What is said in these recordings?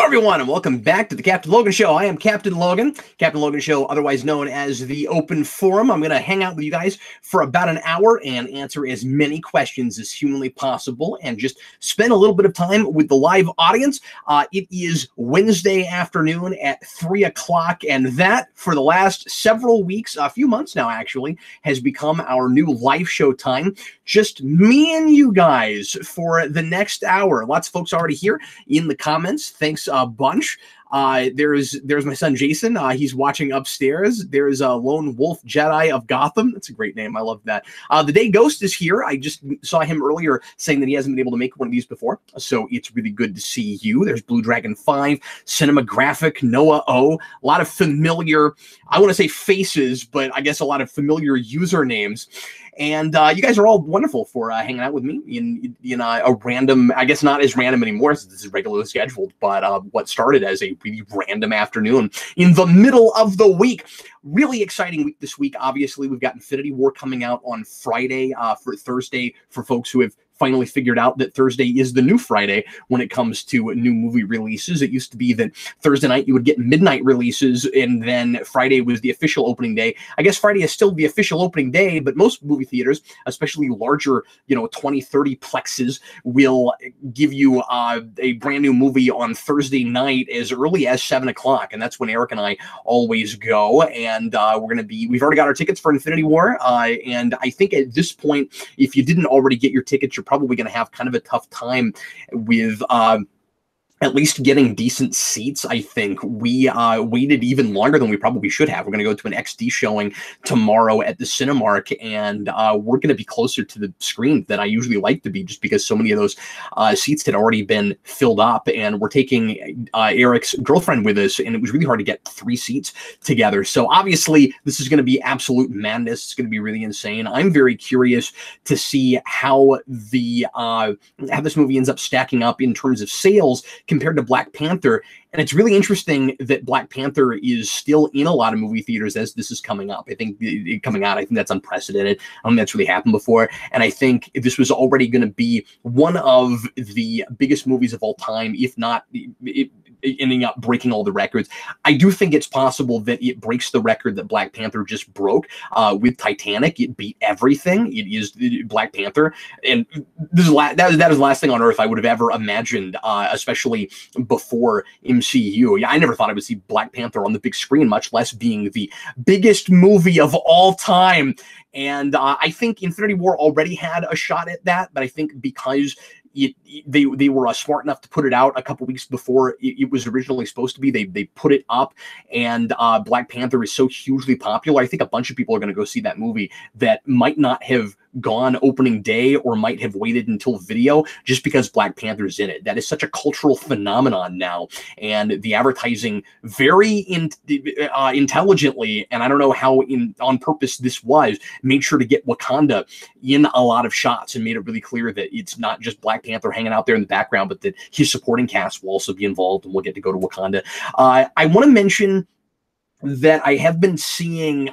everyone, and welcome back to the Captain Logan Show. I am Captain Logan, Captain Logan Show, otherwise known as the Open Forum. I'm going to hang out with you guys for about an hour and answer as many questions as humanly possible and just spend a little bit of time with the live audience. It is Wednesday afternoon at 3 o'clock, and that, for the last several weeks, a few months now actually, has become our new live show time. Just me and you guys for the next hour. Lots of folks already here in the comments. Thanks a bunch. There's my son Jason. He's watching upstairs. There's a Lone Wolf Jedi of Gotham. That's a great name. I love that. The Day Ghost is here. I just saw him earlier saying that he hasn't been able to make one of these before, so it's really good to see you. There's Blue Dragon 5, Cinema Graphic, Noah O. A lot of familiar, I want to say faces, but I guess a lot of familiar usernames. And you guys are all wonderful for hanging out with me in a random, I guess not as random anymore since this is regularly scheduled, but what started as a really random afternoon in the middle of the week. Really exciting week this week. Obviously, we've got Infinity War coming out on Friday for Thursday for folks who have finally figured out that Thursday is the new Friday when it comes to new movie releases. It used to be that Thursday night you would get midnight releases, and then Friday was the official opening day. I guess Friday is still the official opening day, but most movie theaters, especially larger, 20, 30 plexes, will give you a brand new movie on Thursday night as early as 7 o'clock, and that's when Eric and I always go. And we've already got our tickets for Infinity War, and I think at this point, if you didn't already get your tickets, you're probably going to have kind of a tough time with at least getting decent seats. I think we waited even longer than we probably should have. We're going to go to an XD showing tomorrow at the Cinemark, and we're going to be closer to the screen than I usually like to be, just because so many of those seats had already been filled up. And we're taking Eric's girlfriend with us, and it was really hard to get 3 seats together. So obviously, this is going to be absolute madness. It's going to be really insane. I'm very curious to see how this movie ends up stacking up in terms of sales compared to Black Panther. And it's really interesting that Black Panther is still in a lot of movie theaters as this is coming up. I think I think that's unprecedented. I don't think that's really happened before. And I think this was already going to be one of the biggest movies of all time, if not ending up breaking all the records. I do think it's possible that it breaks the record that Black Panther just broke with Titanic. It beat everything. It is Black Panther. And this is that is the last thing on earth I would have ever imagined, especially before MCU. I never thought I would see Black Panther on the big screen, much less being the biggest movie of all time. And I think Infinity War already had a shot at that, but I think because they were smart enough to put it out a couple weeks before it was originally supposed to be. They put it up, and Black Panther is so hugely popular. I think a bunch of people are going to go see that movie that might not have gone opening day or might have waited until video just because Black Panther's in it. That is such a cultural phenomenon now, and the advertising very intelligently, and I don't know how on purpose this was, made sure to get Wakanda in a lot of shots and made it really clear that it's not just Black Panther hanging out there in the background, but that his supporting cast will also be involved, and we'll get to go to Wakanda. I want to mention that I have been seeing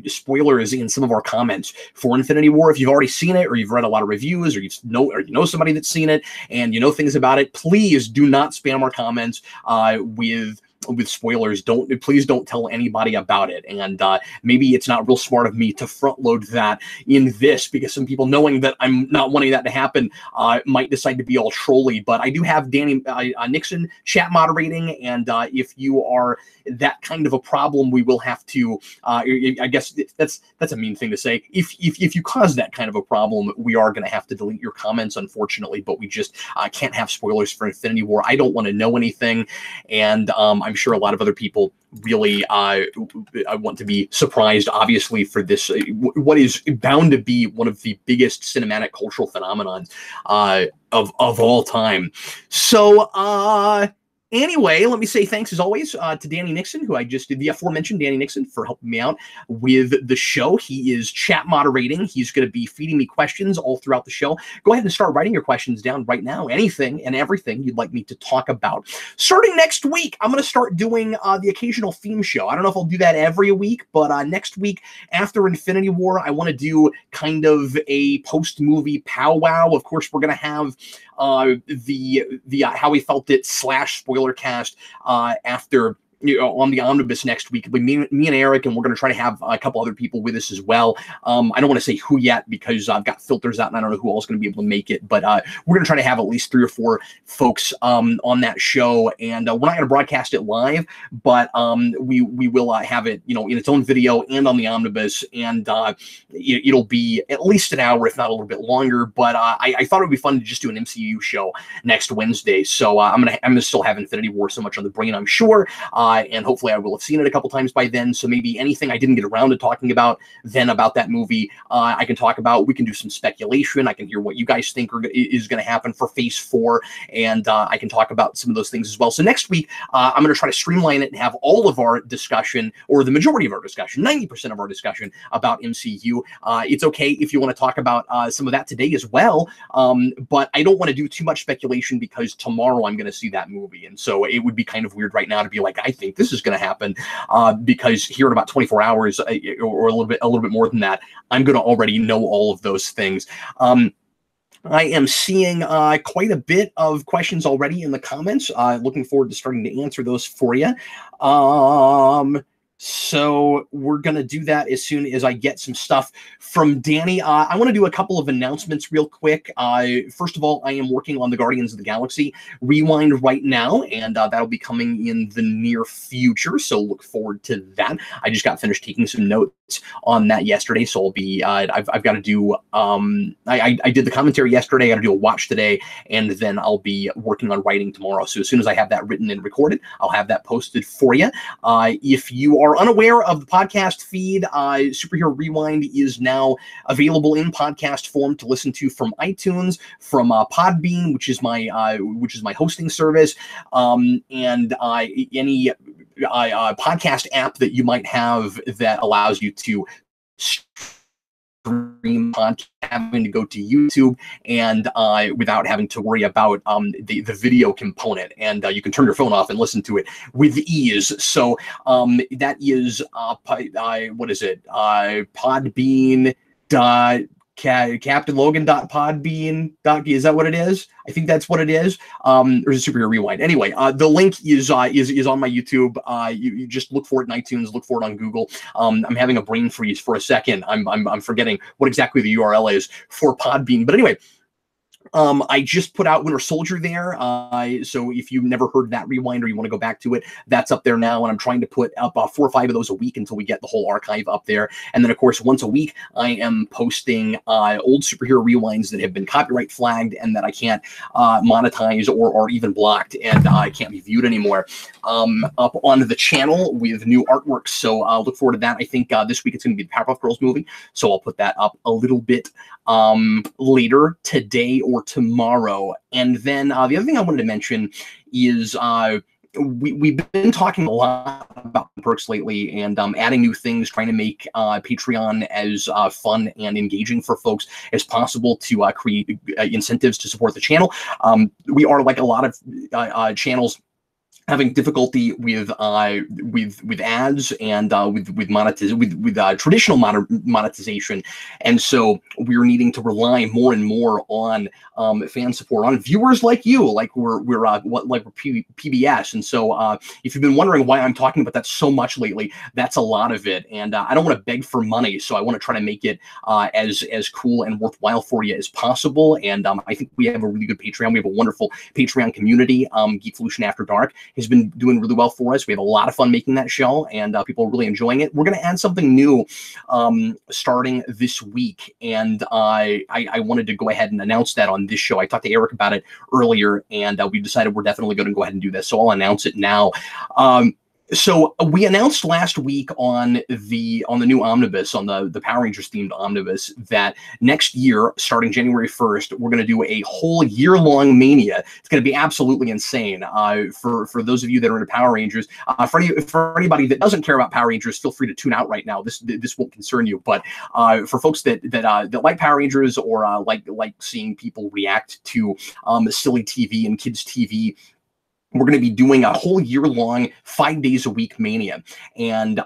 spoilers in some of our comments for Infinity War. If you've already seen it, or you've read a lot of reviews, or you know somebody that's seen it and you know things about it, please do not spam our comments with spoilers. Please don't tell anybody about it. And maybe it's not real smart of me to front load that in this, because some people, knowing that I'm not wanting that to happen, might decide to be all trolly. But I do have Danny Nixon chat moderating, and if you are that kind of a problem, we will have to I guess that's a mean thing to say. If you cause that kind of a problem, we are going to have to delete your comments, unfortunately. But we just can't have spoilers for Infinity War. I don't want to know anything, and I'm sure a lot of other people really I want to be surprised, obviously, for this, what is bound to be one of the biggest cinematic cultural phenomenons of all time. So anyway, let me say thanks as always to Danny Nixon, who I just did, the aforementioned Danny Nixon, for helping me out with the show. He is chat moderating. He's going to be feeding me questions all throughout the show. Go ahead and start writing your questions down right now. Anything and everything you'd like me to talk about. Starting next week, I'm going to start doing the occasional theme show. I don't know if I'll do that every week, but next week after Infinity War, I want to do kind of a post-movie powwow. Of course, we're going to have the how we felt it / spoiler cast after. On the omnibus next week, but me and Eric, and we're going to try to have a couple other people with us as well. I don't want to say who yet because I've got filters out and I don't know who else is going to be able to make it, but we're going to try to have at least 3 or 4 folks on that show, and we're not going to broadcast it live, but we will have it, in its own video and on the omnibus, and it'll be at least an hour, if not a little bit longer. But I thought it would be fun to just do an MCU show next Wednesday, so I'm gonna still have Infinity War so much on the brain, I'm sure. And hopefully I will have seen it a couple times by then. So maybe anything I didn't get around to talking about then about that movie, I can talk about. We can do some speculation. I can hear what you guys think is going to happen for Phase 4. And I can talk about some of those things as well. So next week, I'm going to try to streamline it and have all of our discussion, or the majority of our discussion, 90% of our discussion about MCU. It's okay if you want to talk about some of that today as well. But I don't want to do too much speculation because tomorrow I'm going to see that movie. And so it would be kind of weird right now to be like, I think this is going to happen, because here in about 24 hours or a little bit more than that, I'm going to already know all of those things. I am seeing quite a bit of questions already in the comments. Looking forward to starting to answer those for you. So we're going to do that as soon as I get some stuff from Danny. I want to do a couple of announcements real quick. First of all, I am working on the Guardians of the Galaxy Rewind right now, and that'll be coming in the near future, so look forward to that. I just got finished taking some notes on that yesterday, so I'll be, I've got to do, I did the commentary yesterday, I got to do a watch today, and then I'll be working on writing tomorrow. So as soon as I have that written and recorded, I'll have that posted for you. If you are unaware of the podcast feed, Superhero Rewind is now available in podcast form to listen to from iTunes, from Podbean, which is my hosting service, and any podcast app that you might have that allows you to stream podcast, having to go to YouTube, and without having to worry about the video component, and you can turn your phone off and listen to it with ease. So that is what is it? Podbean. CaptainLogan.podbean. Is that what it is? I think that's what it is. Or is it Superhero Rewind? Anyway, the link is on my YouTube. You just look for it in iTunes, look for it on Google. I'm having a brain freeze for a second. I'm forgetting what exactly the URL is for Podbean. But anyway, I just put out Winter Soldier there, so if you've never heard that rewind or you want to go back to it, that's up there now, and I'm trying to put up 4 or 5 of those a week until we get the whole archive up there. And then, of course, once a week, I am posting old superhero rewinds that have been copyright flagged and that I can't monetize or even blocked, and I can't be viewed anymore, up on the channel with new artwork. So look forward to that. I think this week it's going to be the Powerpuff Girls movie, so I'll put that up a little bit later today or tomorrow. And then the other thing I wanted to mention is we've been talking a lot about perks lately, and adding new things, trying to make Patreon as fun and engaging for folks as possible to create incentives to support the channel. We are, like a lot of channels, having difficulty with ads and with traditional monetization, and so we're needing to rely more and more on fan support, on viewers like you, like we're PBS. And so if you've been wondering why I'm talking about that so much lately, that's a lot of it. And I don't want to beg for money, so I want to try to make it as cool and worthwhile for you as possible. And I think we have a really good Patreon. We have a wonderful Patreon community. Geekvolution After Dark has been doing really well for us. We have a lot of fun making that show, and people are really enjoying it. We're going to add something new starting this week, and I wanted to go ahead and announce that on this show. I talked to Eric about it earlier, and we decided we're definitely going to go ahead and do this, so I'll announce it now. So we announced last week on the new omnibus, on the Power Rangers themed omnibus, that next year, starting January 1st, we're going to do a whole year-long mania. It's going to be absolutely insane. For those of you that are into Power Rangers, for anybody that doesn't care about Power Rangers, feel free to tune out right now. This won't concern you. But for folks that like Power Rangers, or like seeing people react to silly TV and kids TV, we're going to be doing a whole year-long, 5 days a week mania, and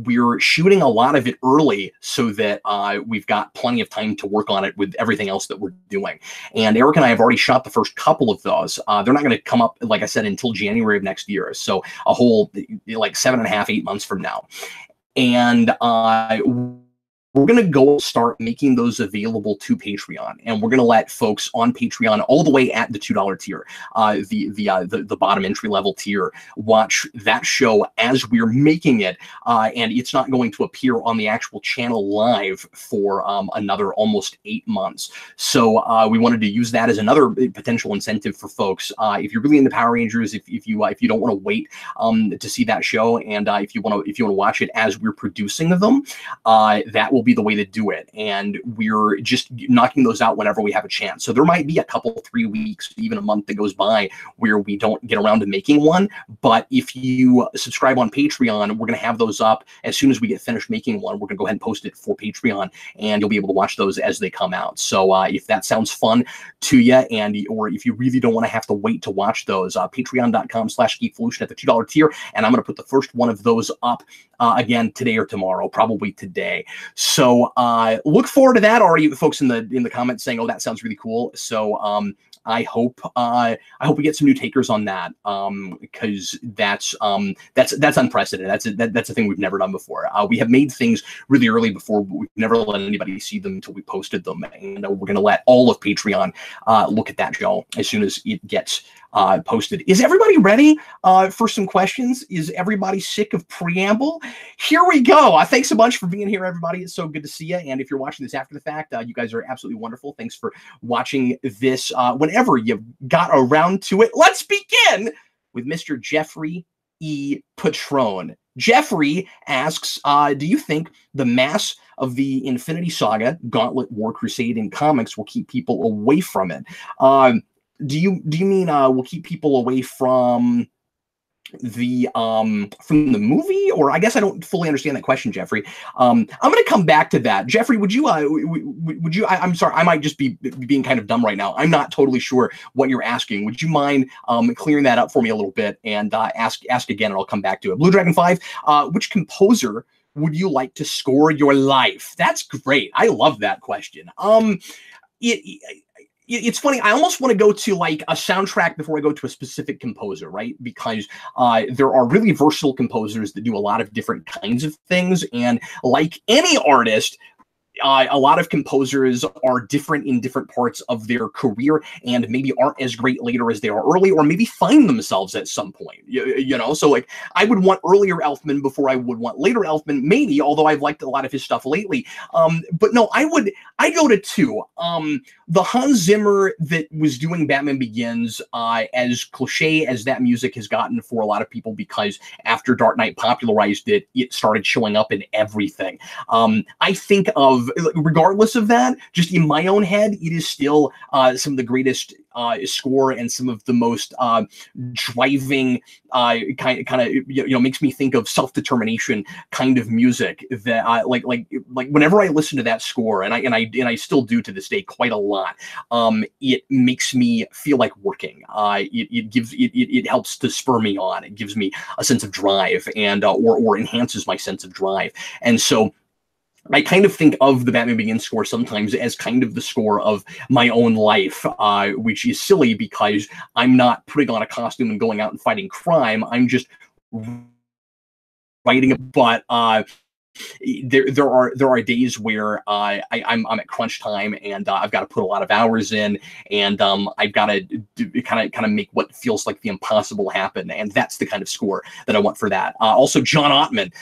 we're shooting a lot of it early so that we've got plenty of time to work on it with everything else that we're doing. And Eric and I have already shot the first couple of those. They're not going to come up, like I said, until January of next year, so a whole like 7.5, 8 months from now. And we're going to go start making those available to Patreon, and we're going to let folks on Patreon all the way at the $2 tier, the bottom entry level tier, watch that show as we're making it, and it's not going to appear on the actual channel live for another almost 8 months. So we wanted to use that as another potential incentive for folks. If you're really into Power Rangers, if you don't want to wait to see that show, and if you want to watch it as we're producing them, that will be the way to do it. And we're just knocking those out whenever we have a chance. So there might be a couple, 3 weeks, even a month that goes by where we don't get around to making one. But if you subscribe on Patreon, we're going to have those up as soon as we get finished making one. We're going to go ahead and post it for Patreon, and you'll be able to watch those as they come out. So if that sounds fun to you, or if you really don't want to have to wait to watch those, patreon.com/geekvolution at the $2 tier. And I'm going to put the first one of those up again today or tomorrow, probably today. So look forward to that. Already folks in the comments saying, "Oh, that sounds really cool." So I hope we get some new takers on that, because that's unprecedented. That's a thing we've never done before. We have made things really early before, but we've never let anybody see them until we posted them, and we're going to let all of Patreon look at that show as soon as it gets posted. Is everybody ready for some questions? Is everybody sick of preamble? Here we go. Thanks so much for being here, everybody. It's so good to see you. And if you're watching this after the fact, you guys are absolutely wonderful. Thanks for watching this whenever you got around to it. Let's begin with Mr. Jeffrey E. Patron. Jeffrey asks, do you think the mass of the Infinity Saga, Gauntlet, War Crusade in comics will keep people away from it? Do you mean will keep people away from the movie? Or I guess I don't fully understand that question, Jeffrey. I'm going to come back to that. Jeffrey, would you I'm sorry, I might just be being kind of dumb right now. I'm not totally sure what you're asking. Would you mind clearing that up for me a little bit and ask again, and I'll come back to it. Blue Dragon 5, which composer would you like to score your life? That's great. I love that question. It's funny. I almost want to go to like a soundtrack before I go to a specific composer, right? Because there are really versatile composers that do a lot of different kinds of things. And like any artist, a lot of composers are different in different parts of their career, and maybe aren't as great later as they are early, or maybe find themselves at some point, you know? So like I would want earlier Elfman before I would want later Elfman, maybe, although I've liked a lot of his stuff lately. But no, I go to two. The Hans Zimmer that was doing Batman Begins, as cliche as that music has gotten for a lot of people, because after Dark Knight popularized it, it started showing up in everything. I think of, regardless of that, just in my own head, it is still some of the greatest score and some of the most driving kind of makes me think of self-determination kind of music that like whenever I listen to that score, and I still do to this day quite a lot, it makes me feel like working. It helps to spur me on. It gives me a sense of drive, and or enhances my sense of drive. And so I kind of think of the Batman Begins score sometimes as kind of the score of my own life, which is silly because I'm not putting on a costume and going out and fighting crime. I'm just writing, but there are days where I'm at crunch time, and I've got to put a lot of hours in, and I've got to kind of make what feels like the impossible happen, and that's the kind of score that I want for that. Also, John Ottman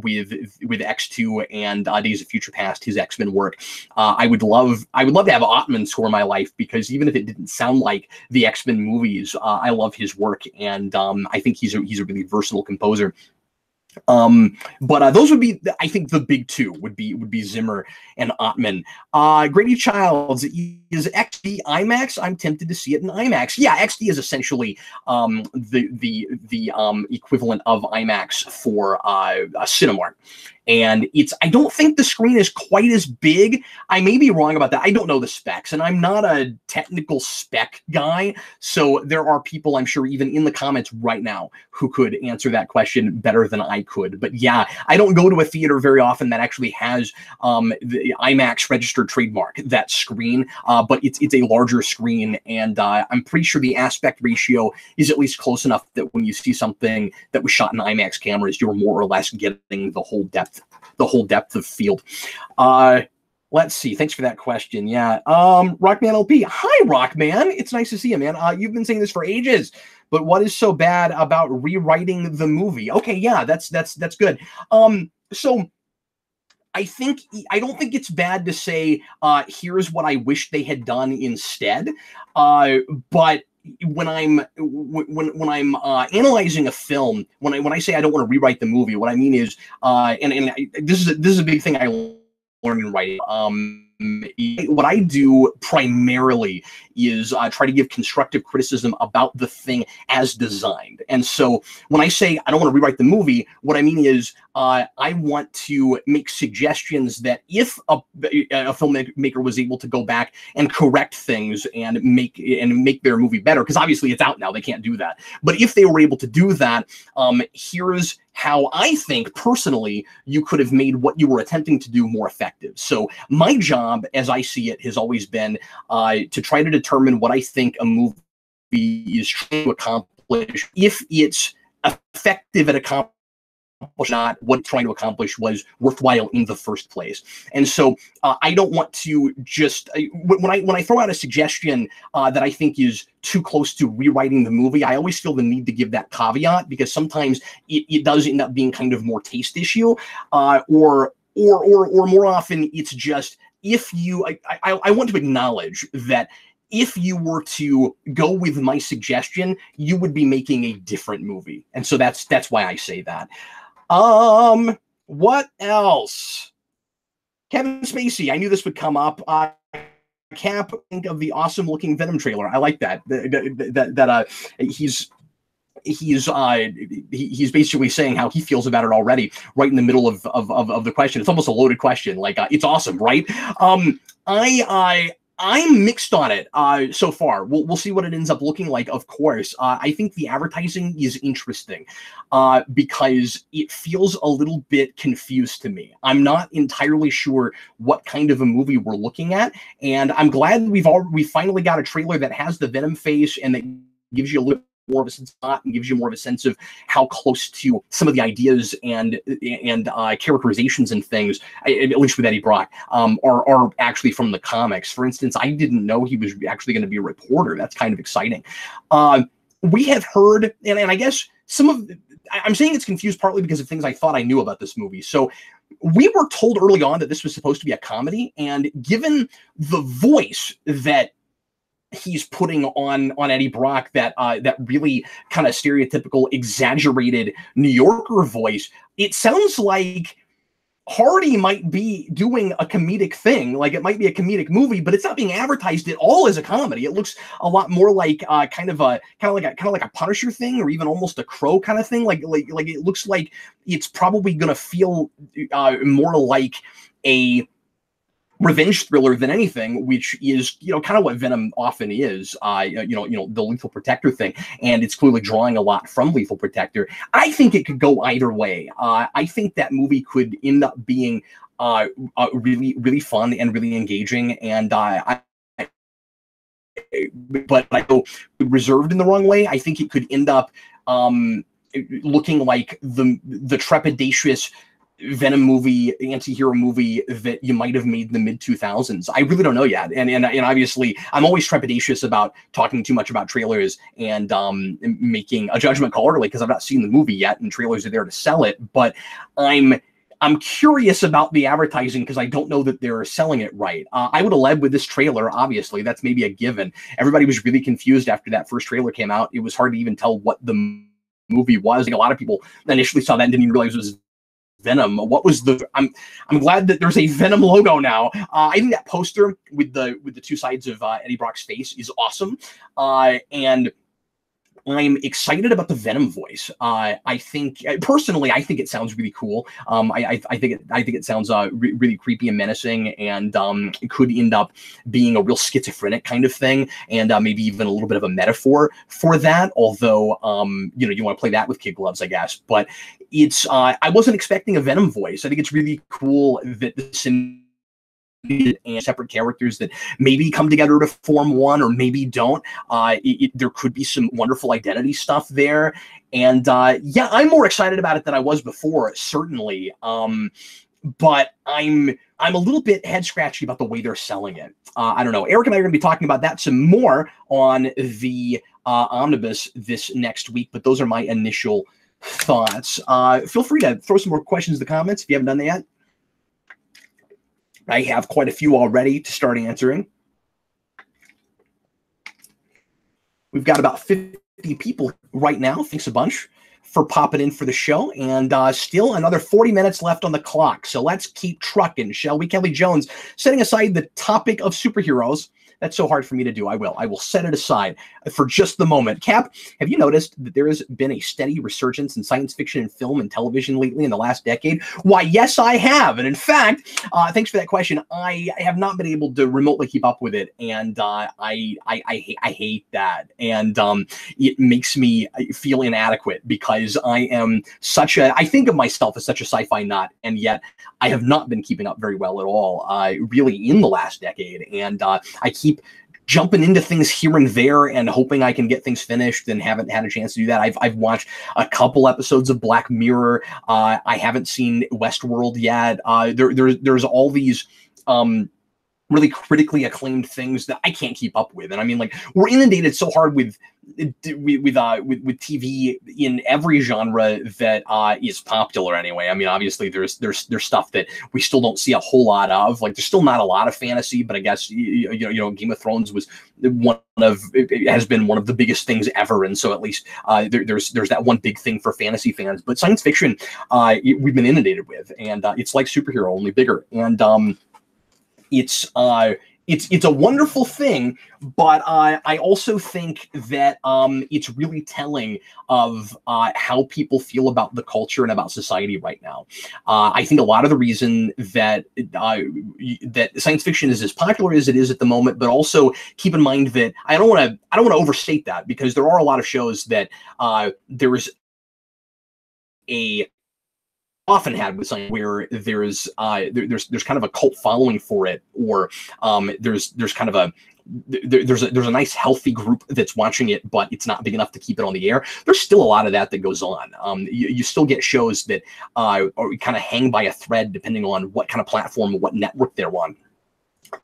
with X2 and Days of Future Past, his X-Men work. I would love to have Ottman score my life, because even if it didn't sound like the X-Men movies, I love his work, and I think he's a really versatile composer. But those would be, I think, the big two would be Zimmer and Ottman. Grady Childs, is XD IMAX? I'm tempted to see it in IMAX. Yeah, XD is essentially the equivalent of IMAX for Cinemark. and I don't think the screen is quite as big. I may be wrong about that. I don't know the specs, and I'm not a technical spec guy, so there are people, I'm sure, even in the comments right now, who could answer that question better than I could. But yeah, I don't go to a theater very often that actually has the IMAX registered trademark, that screen, but it's a larger screen, and I'm pretty sure the aspect ratio is at least close enough that when you see something that was shot in IMAX cameras, you're more or less getting the whole depth of field. Let's see. Thanks for that question. Yeah. Rockman LP. Hi, Rockman. It's nice to see you, man. You've been saying this for ages, but what is so bad about rewriting the movie? Okay, yeah, that's good. So I don't think it's bad to say, here's what I wish they had done instead. But when I'm analyzing a film, when I say I don't want to rewrite the movie, what I mean is, this is a big thing I learned in writing. What I do primarily is try to give constructive criticism about the thing as designed. And so when I say I don't want to rewrite the movie, what I mean is I want to make suggestions that if a filmmaker was able to go back and correct things and make their movie better, because obviously it's out now, they can't do that. But if they were able to do that, here's how I think personally you could have made what you were attempting to do more effective. So my job, as I see it, has always been to try to determine what I think a movie is trying to accomplish, if it's effective at accomplishing not what it's trying to accomplish was worthwhile in the first place. And so I don't want to just when I throw out a suggestion that I think is too close to rewriting the movie, I always feel the need to give that caveat, because sometimes it does end up being kind of more taste issue, or more often it's just, if you I want to acknowledge that if you were to go with my suggestion, you would be making a different movie. And so that's why I say that. What else? Kevin Spacey. I knew this would come up. Cap, think of the awesome looking Venom trailer. I like that. He's basically saying how he feels about it already, right in the middle of the question. It's almost a loaded question. Like, it's awesome, right? I'm mixed on it so far. We'll see what it ends up looking like, of course. I think the advertising is interesting because it feels a little bit confused to me. I'm not entirely sure what kind of a movie we're looking at, and I'm glad we finally got a trailer that has the Venom face and that gives you a little more of a sense of, and gives you more of a sense of how close to some of the ideas and characterizations and things, at least with Eddie Brock, are actually from the comics. For instance, I didn't know he was actually going to be a reporter. That's kind of exciting. We have heard, and I guess I'm saying it's confused partly because of things I thought I knew about this movie. So we were told early on that this was supposed to be a comedy, and given the voice that he's putting on Eddie Brock, that really kind of stereotypical, exaggerated New Yorker voice, it sounds like Hardy might be doing a comedic thing. Like, it might be a comedic movie, but it's not being advertised at all as a comedy. It looks a lot more like kind of like a Punisher thing, or even almost a Crow kind of thing. Like it looks like it's probably going to feel more like a revenge thriller than anything, which is, kind of what Venom often is, the Lethal Protector thing, and it's clearly drawing a lot from Lethal Protector. I think it could go either way. I think that movie could end up being really, really fun and really engaging, and but I go reserved in the wrong way. I think it could end up looking like the trepidatious Venom movie, anti-hero movie that you might have made in the mid-2000s. I really don't know yet. And obviously, I'm always trepidatious about talking too much about trailers and making a judgment call early, because I've not seen the movie yet, and trailers are there to sell it. But I'm curious about the advertising, because I don't know that they're selling it right. I would have led with this trailer, obviously. That's maybe a given. Everybody was really confused after that first trailer came out. It was hard to even tell what the movie was. Like, a lot of people initially saw that and didn't even realize it was Venom. What was the? I'm glad that there's a Venom logo now. I think that poster with the two sides of Eddie Brock's face is awesome, and I'm excited about the Venom voice. I think personally, I think it sounds really cool. I think it sounds really creepy and menacing, and it could end up being a real schizophrenic kind of thing, and maybe even a little bit of a metaphor for that. Although, you want to play that with kid gloves, I guess. But it's I wasn't expecting a Venom voice. I think it's really cool that the and separate characters that maybe come together to form one or maybe don't. There could be some wonderful identity stuff there. And yeah, I'm more excited about it than I was before, certainly. But I'm a little bit head scratchy about the way they're selling it. I don't know. Eric and I are going to be talking about that some more on the Omnibus this next week, but those are my initial thoughts. Feel free to throw some more questions in the comments if you haven't done that yet. I have quite a few already to start answering. We've got about 50 people right now. Thanks a bunch for popping in for the show. And still another 40 minutes left on the clock. So let's keep trucking, shall we? Kelly Jones, setting aside the topic of superheroes. That's so hard for me to do. I will set it aside for just the moment. Cap, have you noticed that there has been a steady resurgence in science fiction and film and television lately in the last decade? Why, yes, I have. And in fact, thanks for that question. I have not been able to remotely keep up with it. And I hate that. And it makes me feel inadequate because I am I think of myself as such a sci-fi nut. And yet I have not been keeping up very well at all, really in the last decade. And I keep jumping into things here and there and hoping I can get things finished, and haven't had a chance to do that. I've watched a couple episodes of Black Mirror. I haven't seen Westworld yet. There's all these really critically acclaimed things that I can't keep up with. And I mean, like, we're inundated so hard with TV in every genre that is popular anyway. I mean, obviously there's stuff that we still don't see a whole lot of. Like, there's still not a lot of fantasy, but I guess Game of Thrones was has been one of the biggest things ever, and so at least there's that one big thing for fantasy fans. But science fiction, we've been inundated with, and it's like superhero, only bigger. And it's a wonderful thing, but I also think that it's really telling of how people feel about the culture and about society right now. I think a lot of the reason that that science fiction is as popular as it is at the moment, but also keep in mind that I don't want to overstate that, because there are a lot of shows that there's often had with something where there's kind of a cult following for it, or there's kind of there's a nice healthy group that's watching it, but it's not big enough to keep it on the air. There's still a lot of that goes on. You still get shows that kind of hang by a thread depending on what kind of platform or what network they're on.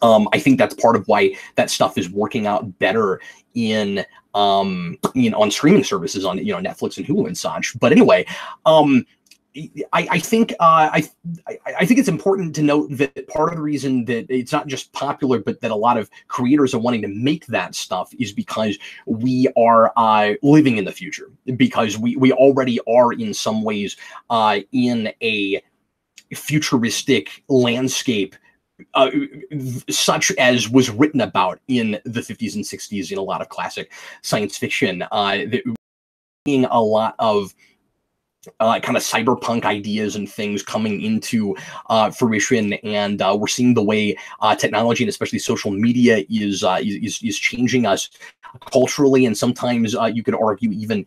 I think that's part of why that stuff is working out better in on streaming services on Netflix and Hulu and such. But anyway, I think it's important to note that part of the reason that it's not just popular, but that a lot of creators are wanting to make that stuff is because we are living in the future, because we already are in some ways in a futuristic landscape, such as was written about in the 50s and 60s in a lot of classic science fiction. Being a lot of kind of cyberpunk ideas and things coming into fruition, and we're seeing the way technology and especially social media is changing us culturally, and sometimes you could argue even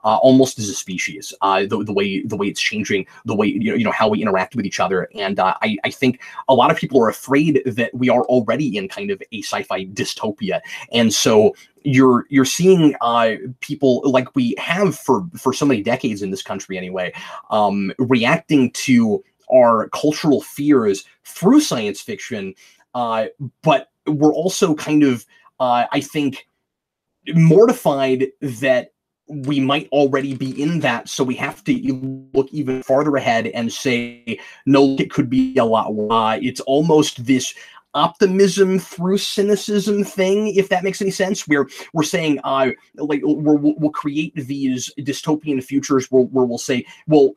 almost as a species, the way it's changing, the way how we interact with each other. And I think a lot of people are afraid that we are already in kind of a sci-fi dystopia, and so you're seeing people, like we have for so many decades in this country anyway, reacting to our cultural fears through science fiction, but we're also kind of I think mortified that we might already be in that, so we have to look even farther ahead and say, no, it could be a lot. It's almost this optimism through cynicism thing, if that makes any sense, where we're saying like we'll create these dystopian futures where we'll say, well,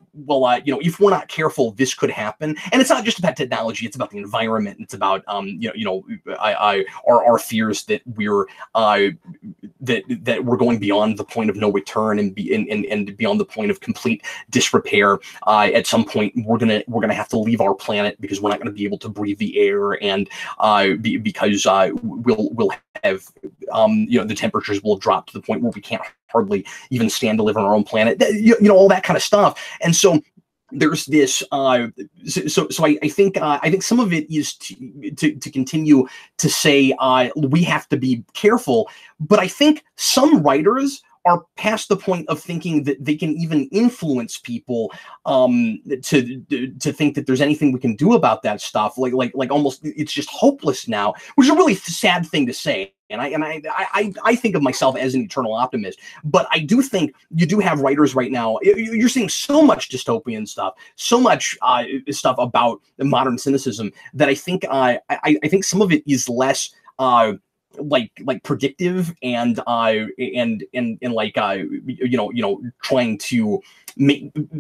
you know, if we're not careful, this could happen. And it's not just about technology; it's about the environment. It's about our fears that we're that we're going beyond the point of no return and beyond the point of complete disrepair. At some point, we're gonna have to leave our planet because we're not going to be able to breathe the air, and because we'll have the temperatures will drop to the point where we can't hardly even stand to live on our own planet. All that kind of stuff. And so there's this I think some of it is to continue to say we have to be careful, but I think some writers are past the point of thinking that they can even influence people to think that there's anything we can do about that stuff. Like almost it's just hopeless now, which is a really sad thing to say. And I think of myself as an eternal optimist, but I do think you do have writers right now. You're seeing so much dystopian stuff, so much stuff about modern cynicism that I think some of it is less like predictive and like trying to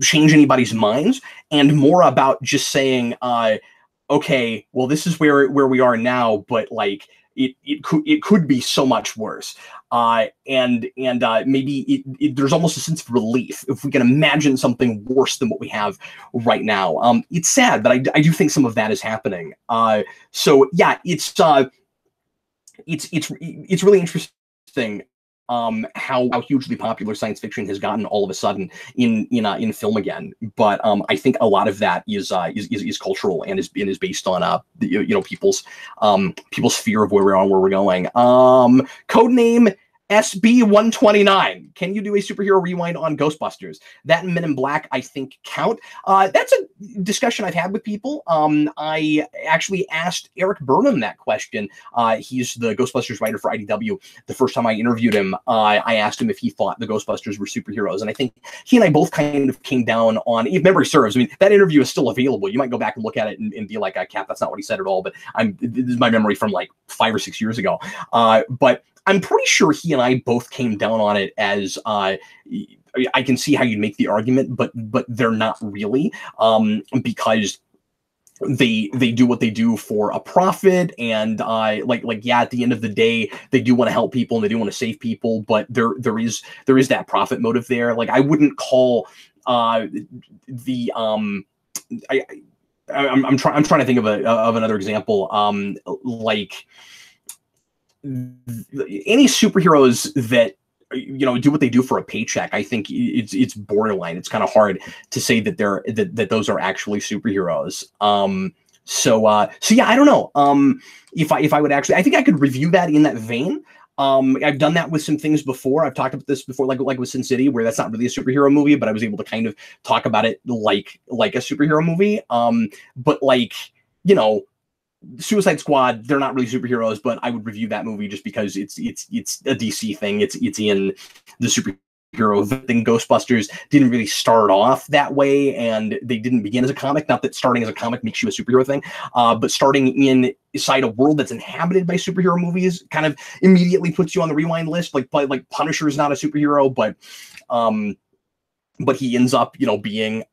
change anybody's minds, and more about just saying okay, well, this is where we are now, but like it could be so much worse, and maybe there's almost a sense of relief if we can imagine something worse than what we have right now. It's sad, but I do think some of that is happening. So yeah, it's really interesting how hugely popular science fiction has gotten all of a sudden in film again. But I think a lot of that is cultural and is based on people's fear of where we are and where we're going. Codename SB129. Can you do a superhero rewind on Ghostbusters? That and Men in Black, I think, count. That's a discussion I've had with people. I actually asked Eric Burnham that question. He's the Ghostbusters writer for IDW. The first time I interviewed him, I asked him if he thought the Ghostbusters were superheroes. And I think he and I both kind of came down on, if memory serves, I mean, that interview is still available. You might go back and look at it and be like, Cap, that's not what he said at all. But this is my memory from like 5 or 6 years ago. But I'm pretty sure he and I both came down on it as I can see how you'd make the argument, but they're not really, because they do what they do for a profit, and yeah, at the end of the day, they do want to help people and they do want to save people, but there is that profit motive there. Like, I wouldn't call I'm trying to think of another example. Like, any superheroes that do what they do for a paycheck, I think it's borderline. It's kind of hard to say that that those are actually superheroes. So yeah, I don't know. If I would actually, I think I could review that in that vein. I've done that with some things before. I've talked about this before, like with Sin City, where that's not really a superhero movie, but I was able to kind of talk about it like a superhero movie. But like, Suicide Squad, they're not really superheroes, but I would review that movie just because it's a DC thing. It's in the superhero thing. Ghostbusters didn't really start off that way, and they didn't begin as a comic. Not that starting as a comic makes you a superhero thing, but starting inside a world that's inhabited by superhero movies kind of immediately puts you on the rewind list. Like Punisher is not a superhero, but he ends up being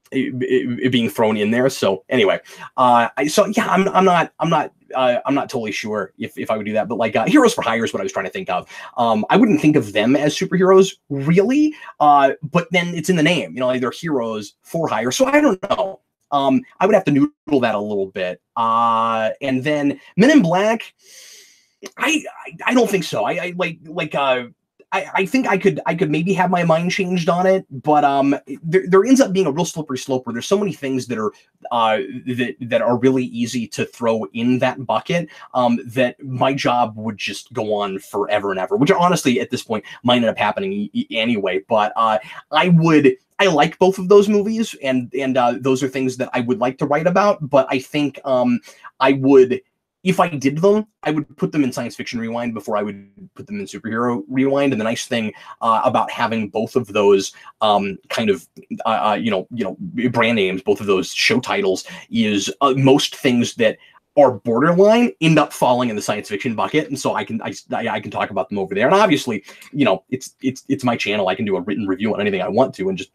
being thrown in there. So anyway, so yeah, I'm not totally sure if I would do that, but like Heroes for Hire is what I was trying to think of. I wouldn't think of them as superheroes really, but then it's in the name, like they're heroes for hire. So I don't know. I would have to noodle that a little bit. And then Men in Black, I don't think so. I think I could maybe have my mind changed on it, but there ends up being a real slippery slope where there's so many things that are that are really easy to throw in that bucket, that my job would just go on forever and ever, which honestly at this point might end up happening anyway. But I like both of those movies, and those are things that I would like to write about. But I think I would. If I did them, I would put them in Science Fiction Rewind before I would put them in Superhero Rewind. And the nice thing about having both of those kind of brand names, both of those show titles, is most things that are borderline end up falling in the science fiction bucket, and so I can talk about them over there. And obviously, you know, it's my channel. I can do a written review on anything I want to, and just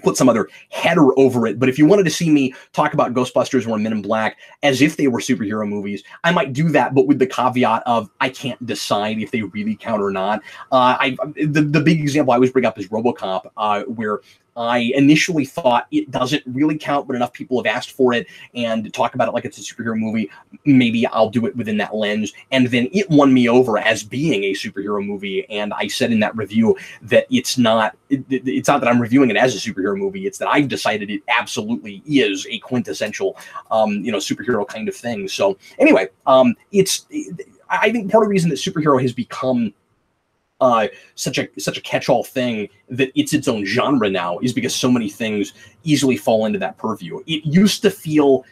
put some other header over it. But if you wanted to see me talk about Ghostbusters or Men in Black as if they were superhero movies, I might do that, but with the caveat of I can't decide if they really count or not. The big example I always bring up is RoboCop, where I initially thought it doesn't really count, but enough people have asked for it and talk about it like it's a superhero movie. Maybe I'll do it within that lens. And then it won me over as being a superhero movie. And I said in that review that it's not that I'm reviewing it as a superhero movie. It's that I've decided it absolutely is a quintessential, superhero kind of thing. So anyway, I think part of the reason that superhero has become such a catch-all thing that it's its own genre now is because so many things easily fall into that purview. It used to feel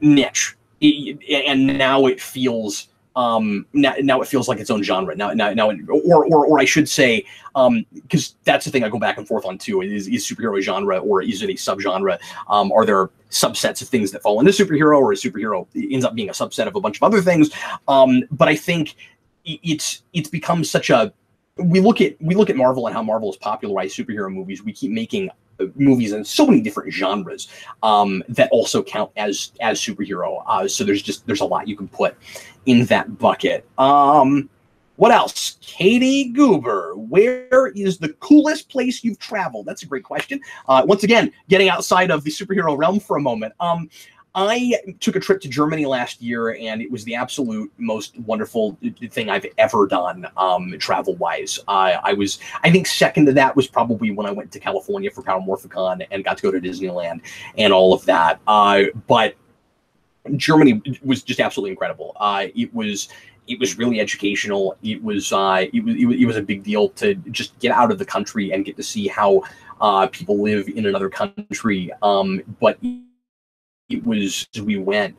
niche, and now it feels now it feels like its own genre. Or I should say, because that's the thing I go back and forth on too. Is superhero a genre or is it a subgenre? Are there subsets of things that fall into superhero, or a superhero ends up being a subset of a bunch of other things? But I think it's become such a, we look at Marvel and how Marvel has popularized superhero movies. We keep making movies in so many different genres that also count as superhero. So there's a lot you can put in that bucket. What else? Katie Goober, where is the coolest place you've traveled? That's a great question. Once again, getting outside of the superhero realm for a moment. I took a trip to Germany last year, and it was the absolute most wonderful thing I've ever done, travel-wise. I think second to that was probably when I went to California for Power Morphicon and got to go to Disneyland and all of that. But Germany was just absolutely incredible. It was really educational. It was a big deal to just get out of the country and get to see how people live in another country. But it was, as we went,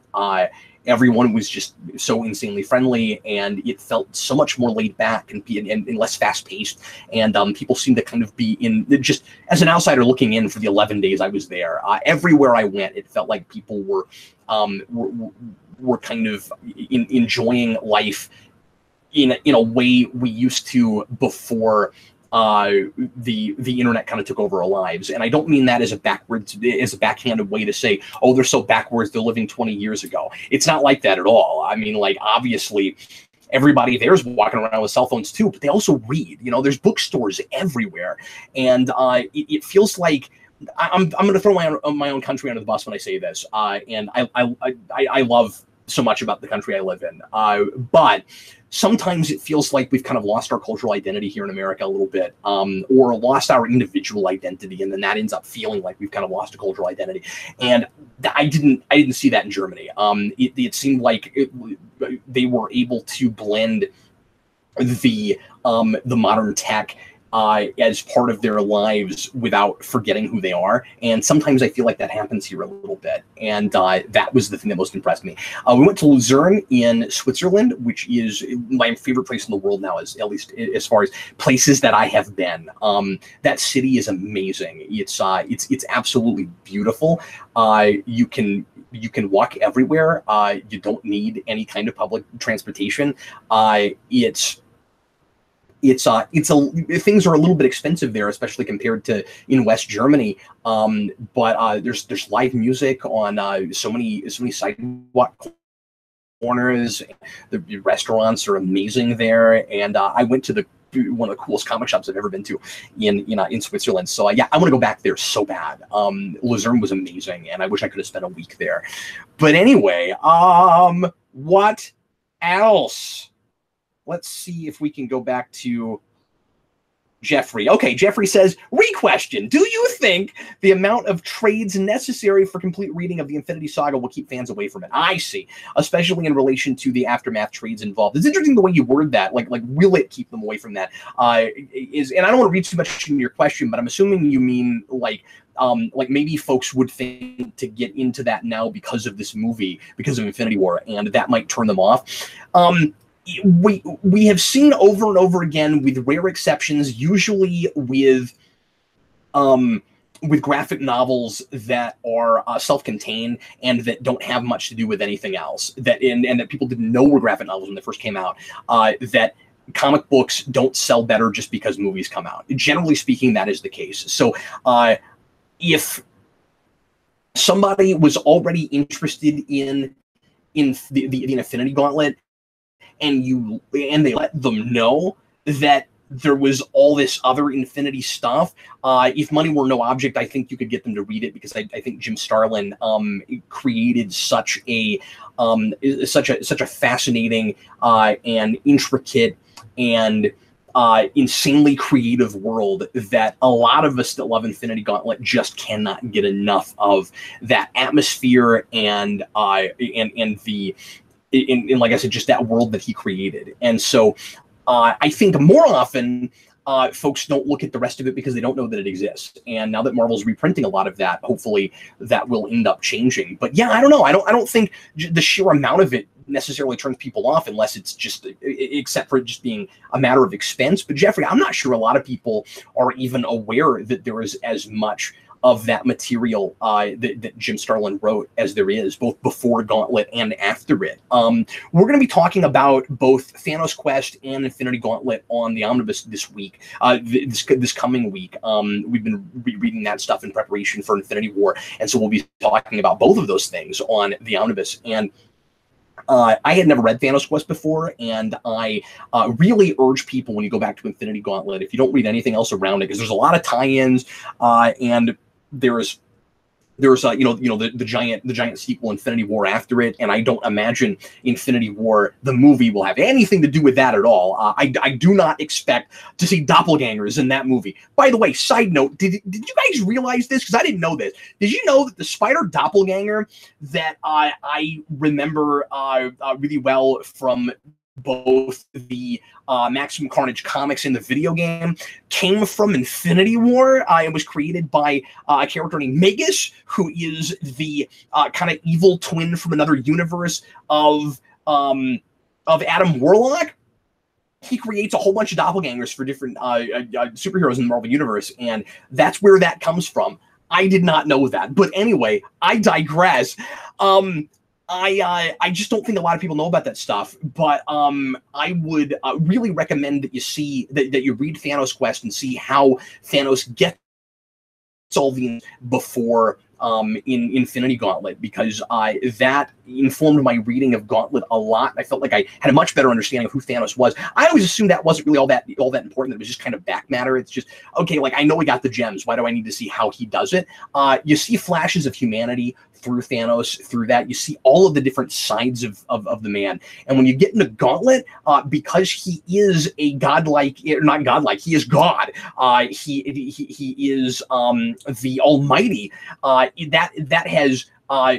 everyone was just so insanely friendly, and it felt so much more laid back and less fast paced. And people seemed to kind of be in, just as an outsider looking in for the 11 days I was there. Everywhere I went, it felt like people were kind of enjoying life in a way we used to before the internet kind of took over our lives. And I don't mean that as a backhanded way to say, oh, they're so backwards, they're living 20 years ago. It's not like that at all. I mean, like, obviously everybody there's walking around with cell phones too, but they also read. There's bookstores everywhere. And it feels like I'm going to throw my own country under the bus when I say this. And I love so much about the country I live in. But sometimes it feels like we've kind of lost our cultural identity here in America a little bit, or lost our individual identity, and then that ends up feeling like we've kind of lost a cultural identity. And I didn't see that in Germany. It seemed like they were able to blend the modern tech as part of their lives without forgetting who they are. And sometimes I feel like that happens here a little bit. And that was the thing that most impressed me. We went to Lucerne in Switzerland, which is my favorite place in the world now, at least as far as places that I have been. That city is amazing. It's absolutely beautiful. You can walk everywhere. You don't need any kind of public transportation. Things are a little bit expensive there, especially compared to in West Germany. But there's live music on so many sidewalk corners. The restaurants are amazing there, and I went to one of the coolest comic shops I've ever been to in Switzerland. So yeah, I want to go back there so bad. Lucerne was amazing, and I wish I could have spent a week there. But anyway, what else? Let's see if we can go back to Jeffrey. Okay, Jeffrey says, re-question, do you think the amount of trades necessary for complete reading of the Infinity Saga will keep fans away from it? I see, especially in relation to the aftermath trades involved. It's interesting the way you word that, like will it keep them away from that? And I don't want to read too much into your question, but I'm assuming you mean like maybe folks would think to get into that now because of this movie, because of Infinity War, and that might turn them off. We have seen over and over again, with rare exceptions, usually with with graphic novels that are self-contained and that don't have much to do with anything else, and that people didn't know were graphic novels when they first came out, that comic books don't sell better just because movies come out. Generally speaking, that is the case. So if somebody was already interested in the Infinity Gauntlet, and they let them know that there was all this other Infinity stuff, if money were no object, I think you could get them to read it, because I think Jim Starlin created such a fascinating and intricate and insanely creative world that a lot of us that love Infinity Gauntlet just cannot get enough of that atmosphere and the like I said, just that world that he created. And so I think more often folks don't look at the rest of it because they don't know that it exists. And now that Marvel's reprinting a lot of that, hopefully that will end up changing. But yeah, I don't know. I don't think the sheer amount of it necessarily turns people off, unless it's just, except for it just being a matter of expense. But Jeffrey, I'm not sure a lot of people are even aware that there is as much of that material that Jim Starlin wrote as there is, both before Gauntlet and after it. We're going to be talking about both Thanos Quest and Infinity Gauntlet on the Omnibus this week, this coming week. We've been reading that stuff in preparation for Infinity War, and so we'll be talking about both of those things on the Omnibus. And I had never read Thanos Quest before, and I really urge people, when you go back to Infinity Gauntlet, if you don't read anything else around it, because there's a lot of tie-ins, and there's the giant sequel, Infinity War, after it, and I don't imagine Infinity War the movie will have anything to do with that at all. I do not expect to see doppelgangers in that movie. By the way, side note, did you guys realize this? Because I didn't know this. Did you know that the spider doppelganger that I remember really well from both the Maximum Carnage comics and the video game came from Infinity War? It was created by a character named Magus, who is the kind of evil twin from another universe of Adam Warlock. He creates a whole bunch of doppelgangers for different superheroes in the Marvel Universe, and that's where that comes from. I did not know that. But anyway, I digress. I just don't think a lot of people know about that stuff, but I would really recommend that you see that you read Thanos Quest and see how Thanos gets all the before in Infinity Gauntlet, because that informed my reading of Gauntlet a lot. I felt like I had a much better understanding of who Thanos was. I always assumed that wasn't really all that important. It was just kind of back matter. It's just, okay, like, I know we got the gems. Why do I need to see how he does it? You see flashes of humanity through Thanos, through that. You see all of the different sides of the man. And when you get into Gauntlet, because he is a godlike, not godlike, he is God. He is the Almighty. That has,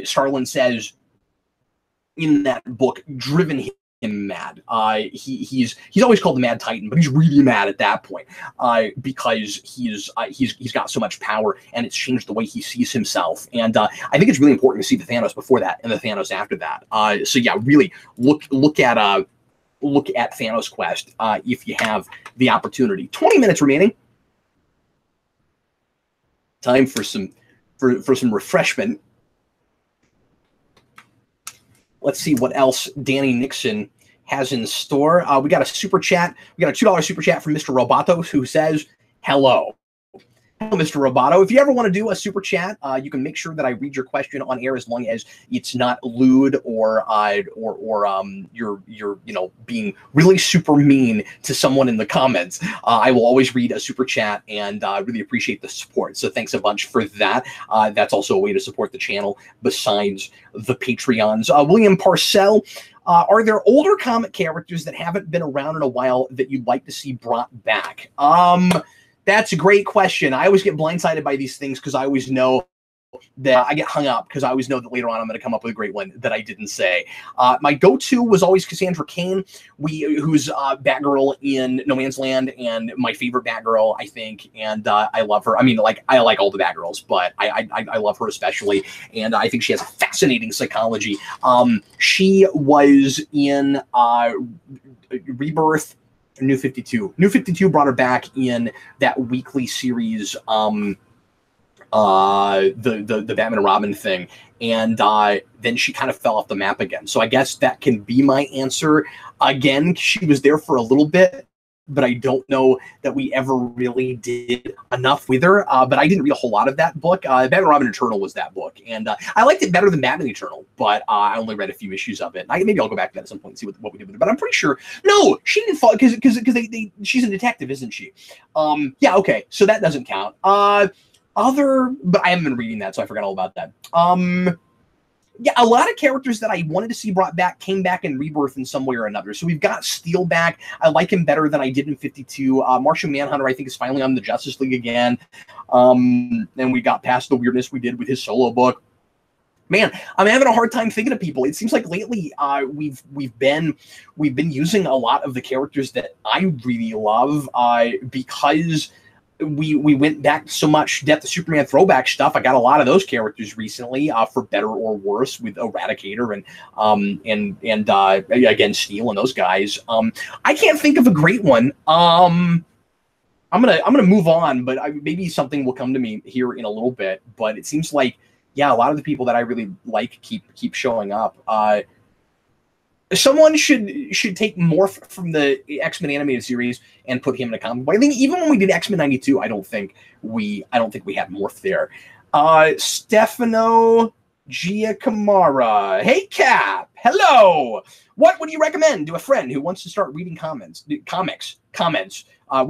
Starlin says in that book, driven him mad. He's always called the Mad Titan, but he's really mad at that point because he's got so much power, and it's changed the way he sees himself. And I think it's really important to see the Thanos before that and the Thanos after that. So yeah, really look at Thanos Quest if you have the opportunity. 20 minutes remaining. Time for some refreshment. Let's see what else Danny Nixon has in store. We got a super chat. We got a $2 super chat from Mr. Roboto, who says, hello. Hello, Mr. Roboto. If you ever want to do a super chat, you can make sure that I read your question on air, as long as it's not lewd or you're being really super mean to someone in the comments. I will always read a super chat, and really appreciate the support. So thanks a bunch for that. That's also a way to support the channel besides the Patreons. William Parcell. Are there older comic characters that haven't been around in a while that you'd like to see brought back? That's a great question. I always get blindsided by these things because I always know that I get hung up, because I always know that later on I'm going to come up with a great one that I didn't say. My go-to was always Cassandra Cain, who's Batgirl in No Man's Land, and my favorite Batgirl, I think, and I love her. I mean, like, I like all the Batgirls, but I love her especially, and I think she has a fascinating psychology. She was in Rebirth, New 52. New 52 brought her back in that weekly series, the Batman and Robin thing, and then she kind of fell off the map again. So I guess that can be my answer. Again, she was there for a little bit, but I don't know that we ever really did enough with her. But I didn't read a whole lot of that book. Batman Robin Eternal was that book, and I liked it better than Batman Eternal, but I only read a few issues of it. Maybe I'll go back to that at some point and see what we did with it. But I'm pretty sure, no, she didn't fall, because she's a detective, isn't she? Yeah, okay, so that doesn't count. But I haven't been reading that, so I forgot all about that. Yeah, a lot of characters that I wanted to see brought back came back in Rebirth in some way or another. So we've got Steel back. I like him better than I did in 52. Martian Manhunter, I think, is finally on the Justice League again. And we got past the weirdness we did with his solo book. Man, I'm having a hard time thinking of people. It seems like lately we've been using a lot of the characters that I really love because we went back so much Death of Superman throwback stuff. I got a lot of those characters recently, for better or worse, with Eradicator and again Steel and those guys. I can't think of a great one. I'm gonna move on, but maybe something will come to me here in a little bit. But it seems like, yeah, a lot of the people that I really like keep showing up. Someone should take Morph from the X-Men animated series and put him in a comic book. I think even when we did X-Men 92, I don't think we had Morph there. Stefano Giacomarra. Hey Cap, hello. What would you recommend to a friend who wants to start reading comics? We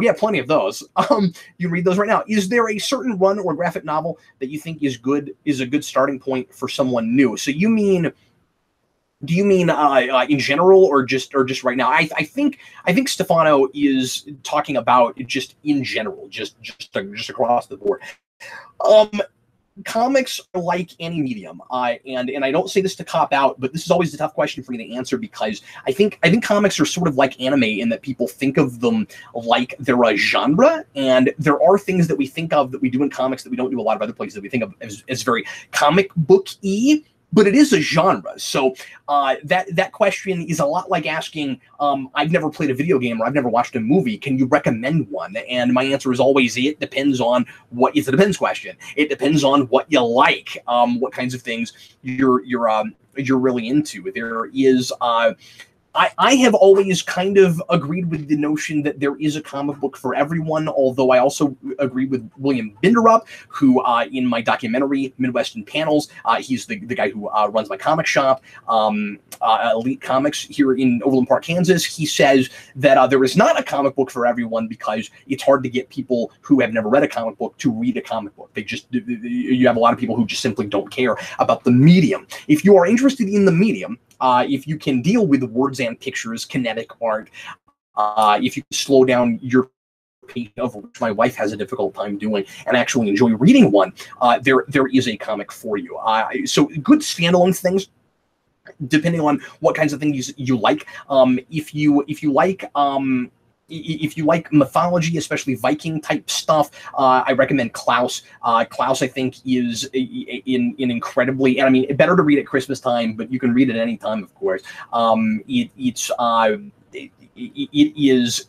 have plenty of those. You can read those right now. Is there a certain run or graphic novel that you think is a good starting point for someone new? So do you mean in general or just right now? I think Stefano is talking about just in general, just across the board. Comics are like any medium, and I don't say this to cop out, but this is always a tough question for me to answer, because I think comics are sort of like anime in that people think of them like they're a genre, and there are things that we think of that we do in comics that we don't do a lot of other places that we think of as very comic book-y. But it is a genre, so that question is a lot like asking, I've never played a video game or I've never watched a movie, can you recommend one? And my answer is always, it depends on what is the depends question. It depends on what you like, what kinds of things you're really into. There is I have always kind of agreed with the notion that there is a comic book for everyone, although I also agree with William Binderup, who in my documentary, Midwest in Panels, he's the guy who runs my comic shop, Elite Comics here in Overland Park, Kansas. He says that there is not a comic book for everyone because it's hard to get people who have never read a comic book to read a comic book. You have a lot of people who just simply don't care about the medium. If you are interested in the medium, if you can deal with words and pictures, kinetic art, if you can slow down your pace, of which my wife has a difficult time doing, and actually enjoy reading one, there is a comic for you. So good standalone things, depending on what kinds of things you like. If you like mythology, especially Viking type stuff, I recommend Klaus. Klaus, I think, is in incredibly, and I mean, better to read at Christmas time, but you can read it any time, of course. It is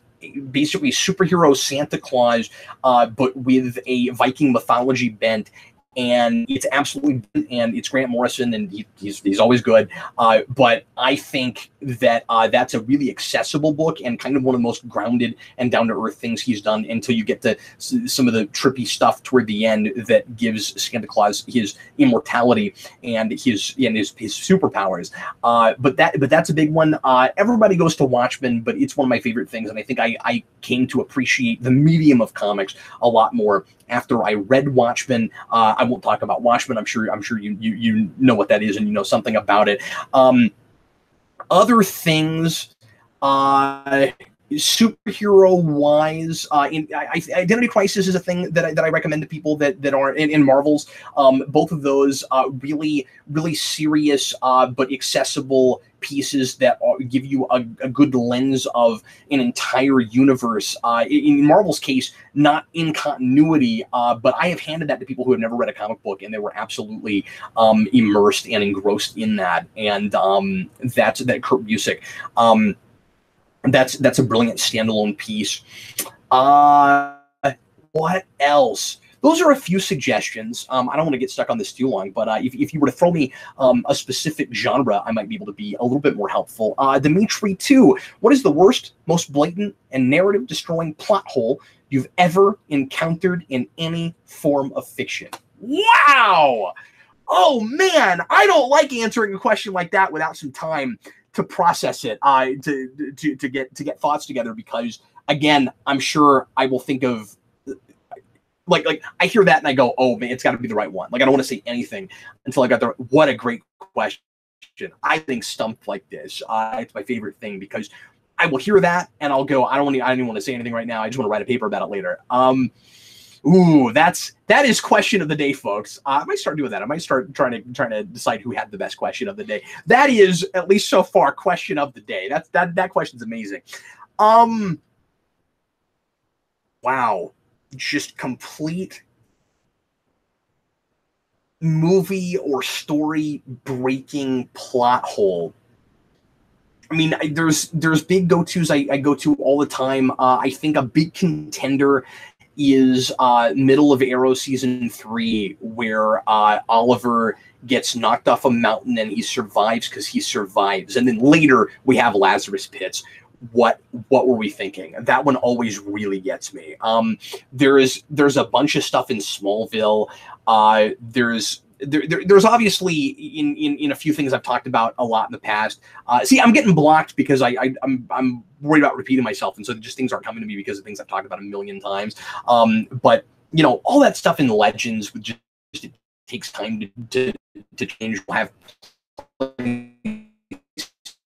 basically superhero Santa Claus, but with a Viking mythology bent. And it's absolutely, and it's Grant Morrison, and he's always good. But I think that that's a really accessible book and kind of one of the most grounded and down to earth things he's done, until you get to some of the trippy stuff toward the end that gives Santa Claus his immortality and his superpowers. But that's a big one. Everybody goes to Watchmen, but it's one of my favorite things, and I think I came to appreciate the medium of comics a lot more after I read Watchmen. I won't talk about Watchmen. I'm sure you know what that is, and you know something about it. Other things, superhero wise, Identity Crisis is a thing that I recommend to people that are in Marvels. Both of those really serious but accessible pieces that give you a good lens of an entire universe. In Marvel's case, not in continuity, but I have handed that to people who have never read a comic book, and they were absolutely immersed and engrossed in that. And that's that Kurt Busiek. That's a brilliant standalone piece. What else? those are a few suggestions. I don't want to get stuck on this too long, but if you were to throw me a specific genre, I might be able to be a little bit more helpful. Dimitri 2, what is the worst, most blatant, and narrative-destroying plot hole you've ever encountered in any form of fiction? Wow! Oh man, I don't like answering a question like that without some time to process it, to get thoughts together, because again, I'm sure I will think of like I hear that and I go, oh man, it's got to be the right one. Like I don't want to say anything until I got the. What a great question! I think stumped like this, it's my favorite thing, because I will hear that and I'll go, I don't even want to say anything right now. I just want to write a paper about it later. Ooh, that is question of the day, folks. I might start doing that. I might start trying to decide who had the best question of the day. That is, at least so far, question of the day. That question's amazing. Wow, just complete movie or story breaking plot hole. I mean, there's big go-tos I go to all the time. I think a big contender is middle of Arrow season 3, where Oliver gets knocked off a mountain and he survives because he survives. And then later we have Lazarus Pits. What were we thinking? That one always really gets me. There's a bunch of stuff in Smallville. There's obviously in a few things I've talked about a lot in the past. See, I'm getting blocked because I'm worried about repeating myself, and so just things aren't coming to me because of things I've talked about a million times. But you know, all that stuff in Legends would just it takes time to change. We'll have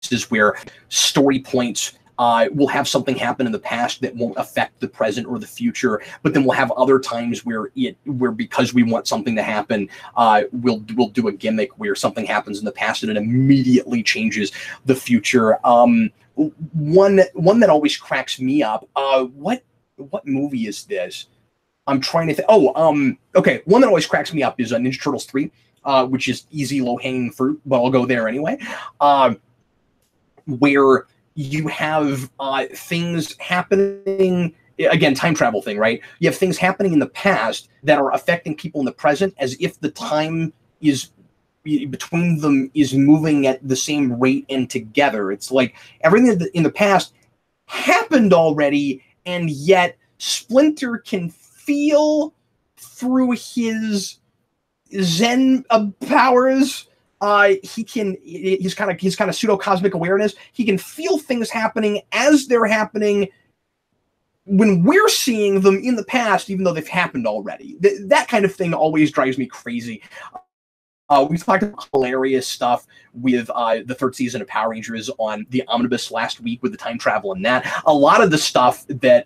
places where story points. We'll have something happen in the past that won't affect the present or the future, but then we'll have other times where because we want something to happen, we'll do a gimmick where something happens in the past and it immediately changes the future. One that always cracks me up. What movie is this? I'm trying to think. Okay. One that always cracks me up is Ninja Turtles 3, which is easy, low-hanging fruit, but I'll go there anyway. Where you have things happening, again, time travel thing, right? You have things happening in the past that are affecting people in the present, as if the time is between them is moving at the same rate and together. It's like everything in the past happened already, and yet Splinter can feel through his Zen powers. He's kind of pseudo cosmic awareness. He can feel things happening as they're happening when we're seeing them in the past, even though they've happened already. That kind of thing always drives me crazy. We've talked about hilarious stuff with the third season of Power Rangers on the Omnibus last week with the time travel and that. A lot of the stuff that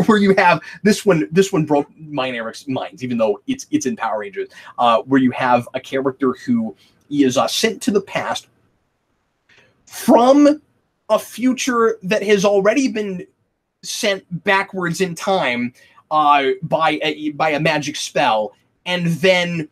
where you have this one broke mine and Eric's minds, even though it's in Power Rangers, where you have a character who is sent to the past from a future that has already been sent backwards in time by a magic spell, and then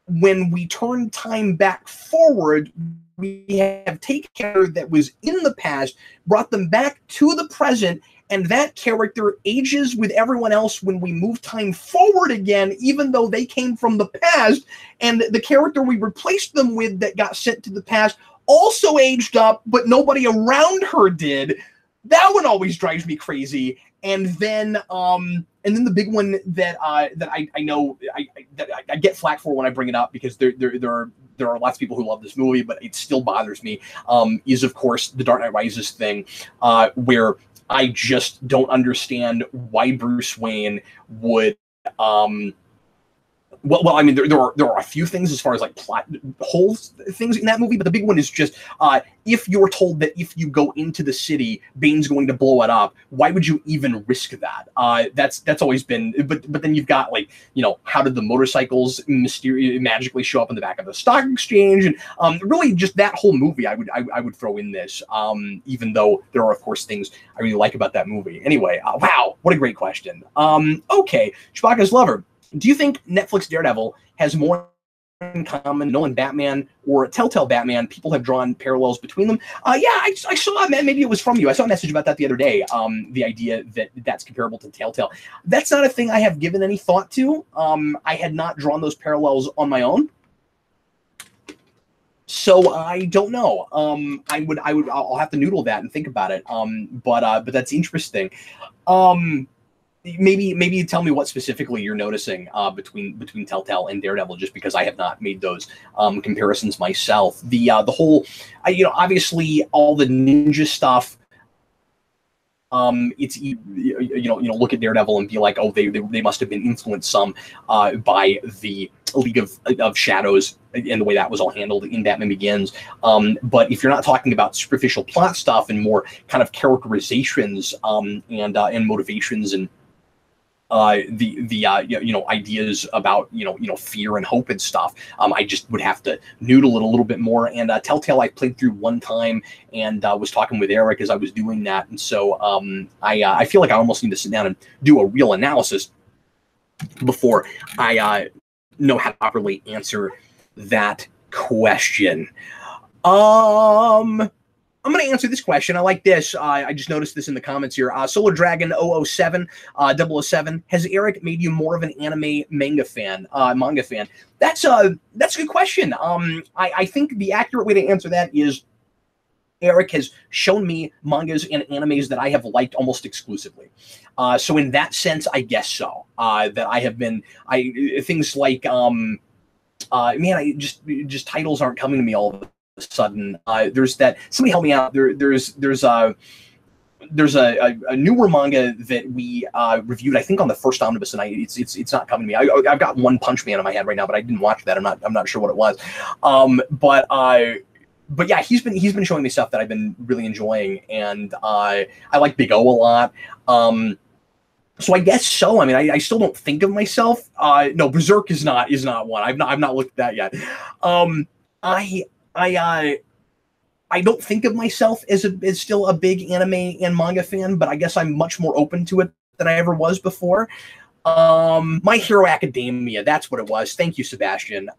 when we turn time back forward, we have taken a character that was in the past, brought them back to the present, and that character ages with everyone else when we move time forward again, even though they came from the past, and the character we replaced them with that got sent to the past also aged up, but nobody around her did. That one always drives me crazy. And then the big one that I know I get flack for when I bring it up, because there are lots of people who love this movie, but it still bothers me, is of course the Dark Knight Rises thing, where I just don't understand why Bruce Wayne would well, I mean, there are a few things as far as like plot holes things in that movie, but the big one is just if you're told that if you go into the city, Bane's going to blow it up, why would you even risk that? That's always been, but then you've got, like, you know, how did the motorcycles magically show up in the back of the stock exchange, and really just that whole movie I would throw in this, even though there are of course things I really like about that movie. Anyway, wow, what a great question. Okay, Chewbacca's lover. Do you think Netflix Daredevil has more in common. Nolan Batman or Telltale Batman, people have drawn parallels between them. Yeah, I saw, maybe it was from you. I saw a message about that the other day. The idea that that's comparable to Telltale. That's not a thing I have given any thought to. I had not drawn those parallels on my own. So I don't know. I'll have to noodle that and think about it. But that's interesting. Maybe you tell me what specifically you're noticing between Telltale and Daredevil, just because I have not made those comparisons myself. The whole, obviously all the ninja stuff. It's look at Daredevil and be like, oh, they must have been influenced some by the League of Shadows and the way that was all handled in Batman Begins. But if you're not talking about superficial plot stuff and more kind of characterizations and motivations and ideas about fear and hope and stuff, I just would have to noodle it a little bit more. And Telltale I played through one time and was talking with Eric as I was doing that, and so I feel like I almost need to sit down and do a real analysis before I know how to properly answer that question. I'm going to answer this question. I like this. I just noticed this in the comments here. Solar Dragon 007, 007. Has Eric made you more of an anime manga fan? That's a good question. I think the accurate way to answer that is Eric has shown me mangas and animes that I have liked almost exclusively. So in that sense, I guess so. That I have been, things like, just titles aren't coming to me all of a sudden. There's that, somebody help me out. There's a newer manga that we reviewed, I think, on the first omnibus, and it's not coming to me. I've got One Punch Man in my head right now, but I didn't watch that. I'm not sure what it was. But yeah, he's been showing me stuff that I've been really enjoying, and I like Big O a lot. So I guess so. I mean, I still don't think of myself. No, Berserk is not one. I've not looked at that yet. I don't think of myself as still a big anime and manga fan, but I guess I'm much more open to it than I ever was before. My Hero Academia, that's what it was. Thank you, Sebastian.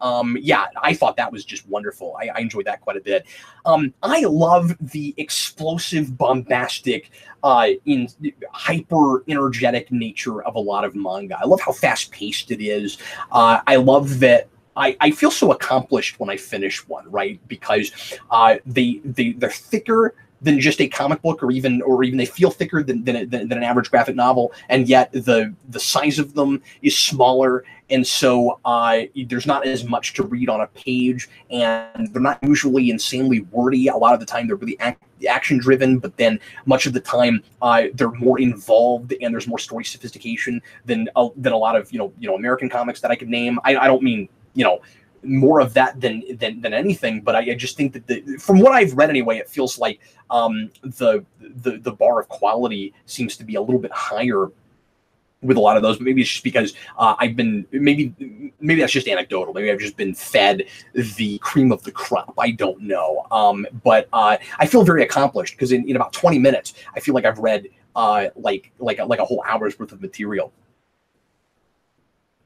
Yeah, I thought that was just wonderful. I enjoyed that quite a bit. I love the explosive, bombastic, hyper energetic nature of a lot of manga. I love how fast paced it is. I love that. I feel so accomplished when I finish one, right? Because they're thicker than just a comic book, or even they feel thicker than an average graphic novel, and yet the size of them is smaller, and so there's not as much to read on a page, and they're not usually insanely wordy. A lot of the time they're really action driven, but then much of the time they're more involved, and there's more story sophistication than a lot of American comics that I could name. I don't mean more of that than anything, but I just think that from what I've read anyway, it feels like the bar of quality seems to be a little bit higher with a lot of those. But maybe it's just because I've been maybe that's just anecdotal. Maybe I've just been fed the cream of the crop. I don't know. But I feel very accomplished because in about 20 minutes, I feel like I've read like a whole hour's worth of material.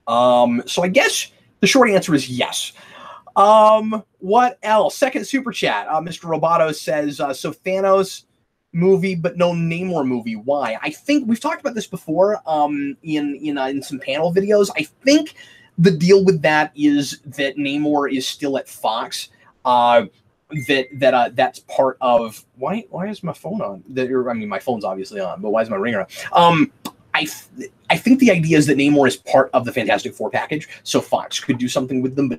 So I guess the short answer is yes. What else? Second super chat. Mr. Roboto says, so Thanos movie, but no Namor movie. Why? I think we've talked about this before in some panel videos. I think the deal with that is that Namor is still at Fox. That's part of why is my phone on? I mean, my phone's obviously on, but why is my ringer on? I think the idea is that Namor is part of the Fantastic Four package, so Fox could do something with them,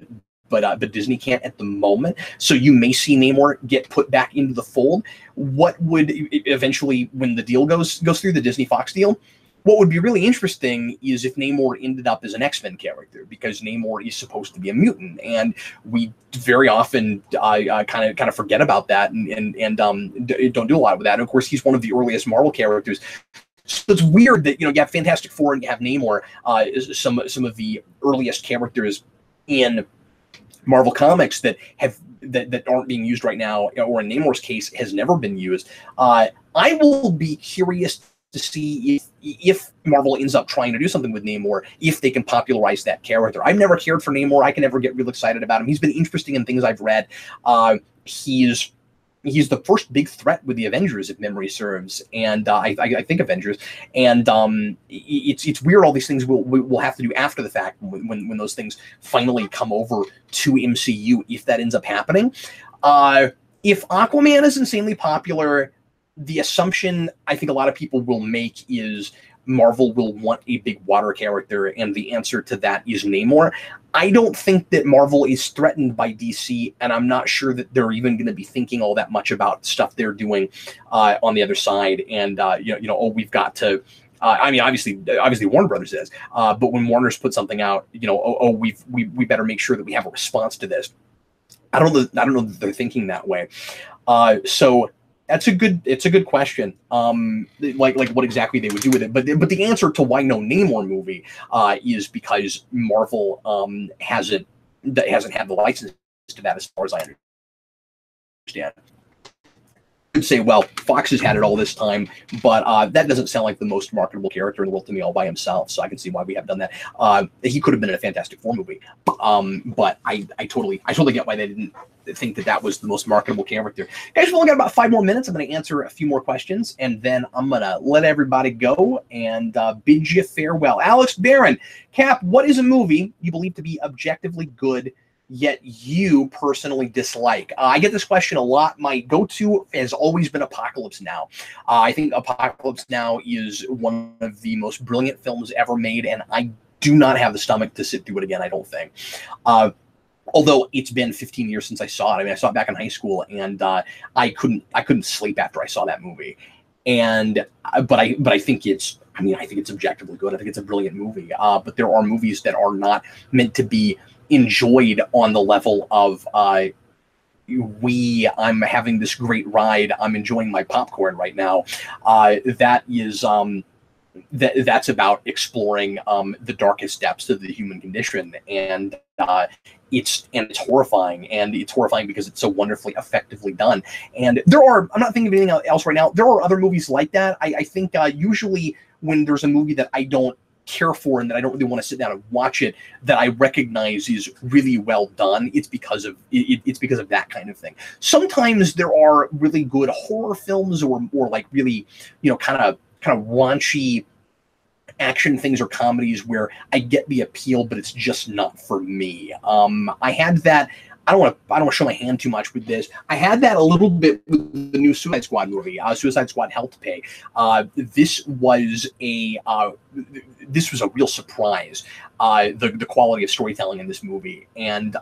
but Disney can't at the moment. So you may see Namor get put back into the fold. What would eventually, when the deal goes through, the Disney Fox deal, what would be really interesting is if Namor ended up as an X-Men character, because Namor is supposed to be a mutant, and we very often kind of forget about that and don't do a lot with that. And of course, he's one of the earliest Marvel characters. So it's weird that you have Fantastic Four and you have Namor, some of the earliest characters in Marvel Comics that aren't being used right now, or in Namor's case has never been used. I will be curious to see if Marvel ends up trying to do something with Namor, if they can popularize that character. I've never cared for Namor. I can never get real excited about him. He's been interesting in things I've read. He's the first big threat with the Avengers, if memory serves, and I think Avengers. And it's weird. All these things we'll have to do after the fact when those things finally come over to MCU, if that ends up happening. If Aquaman is insanely popular, the assumption I think a lot of people will make is Marvel will want a big water character, and the answer to that is Namor. I don't think that Marvel is threatened by DC, and I'm not sure that they're even going to be thinking all that much about stuff they're doing on the other side. And we've got to. I mean, obviously, Warner Brothers is, but when Warner's put something out, we better make sure that we have a response to this. I don't know that they're thinking that way. So. It's a good question. Like what exactly they would do with it, but the answer to why no Namor movie is because Marvel hasn't had the license to that, as far as I understand. Could say, well, Fox has had it all this time, but that doesn't sound like the most marketable character in the world to me all by himself. So I can see why we have done that. He could have been in a Fantastic Four movie, but I totally get why they didn't think that was the most marketable character. Guys, we've only got about 5 more minutes. I'm going to answer a few more questions, and then I'm going to let everybody go and bid you farewell. Alex Barron, Cap, what is a movie you believe to be objectively good, yet you personally dislike? I get this question a lot. My go-to has always been Apocalypse Now. I think Apocalypse Now is one of the most brilliant films ever made, and I do not have the stomach to sit through it again, I don't think. Although it's been 15 years since I saw it. I mean, I saw it back in high school, and I couldn't sleep after I saw that movie. And but I think it's objectively good. I think it's a brilliant movie. But there are movies that are not meant to be enjoyed on the level of I'm having this great ride, I'm enjoying my popcorn right now. That's about exploring the darkest depths of the human condition, and it's horrifying, and it's horrifying because it's so wonderfully effectively done. And I'm not thinking of anything else right now. There are other movies like that. I think usually when there's a movie that I don't care for and that I don't really want to sit down and watch it, that I recognize is really well done, it's because of that kind of thing. Sometimes there are really good horror films or like really kind of raunchy action things or comedies where I get the appeal, but it's just not for me. I had that. I don't want to show my hand too much with this. I had that a little bit with the new Suicide Squad movie. Suicide Squad: Hell to Pay. This was a real surprise. The quality of storytelling in this movie, and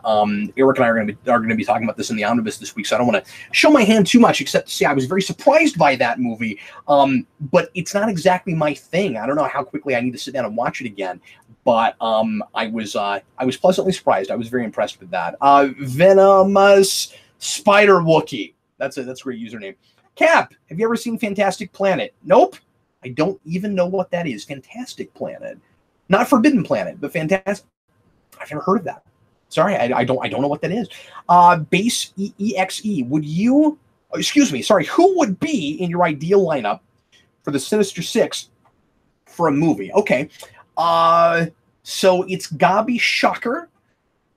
Eric and I are going to be talking about this in the omnibus this week. So I don't want to show my hand too much, except to say I was very surprised by that movie. But it's not exactly my thing. I don't know how quickly I need to sit down and watch it again. But I was pleasantly surprised. I was very impressed with that. Venomous Spider Wookie. That's a great username. Cap, have you ever seen Fantastic Planet? Nope. I don't even know what that is. Fantastic Planet. Not Forbidden Planet, but Fantastic. I've never heard of that. Sorry, I don't know what that is. Base EXE. Would you? Excuse me. Sorry. Who would be in your ideal lineup for the Sinister Six for a movie? Okay. So it's Gabi Shocker.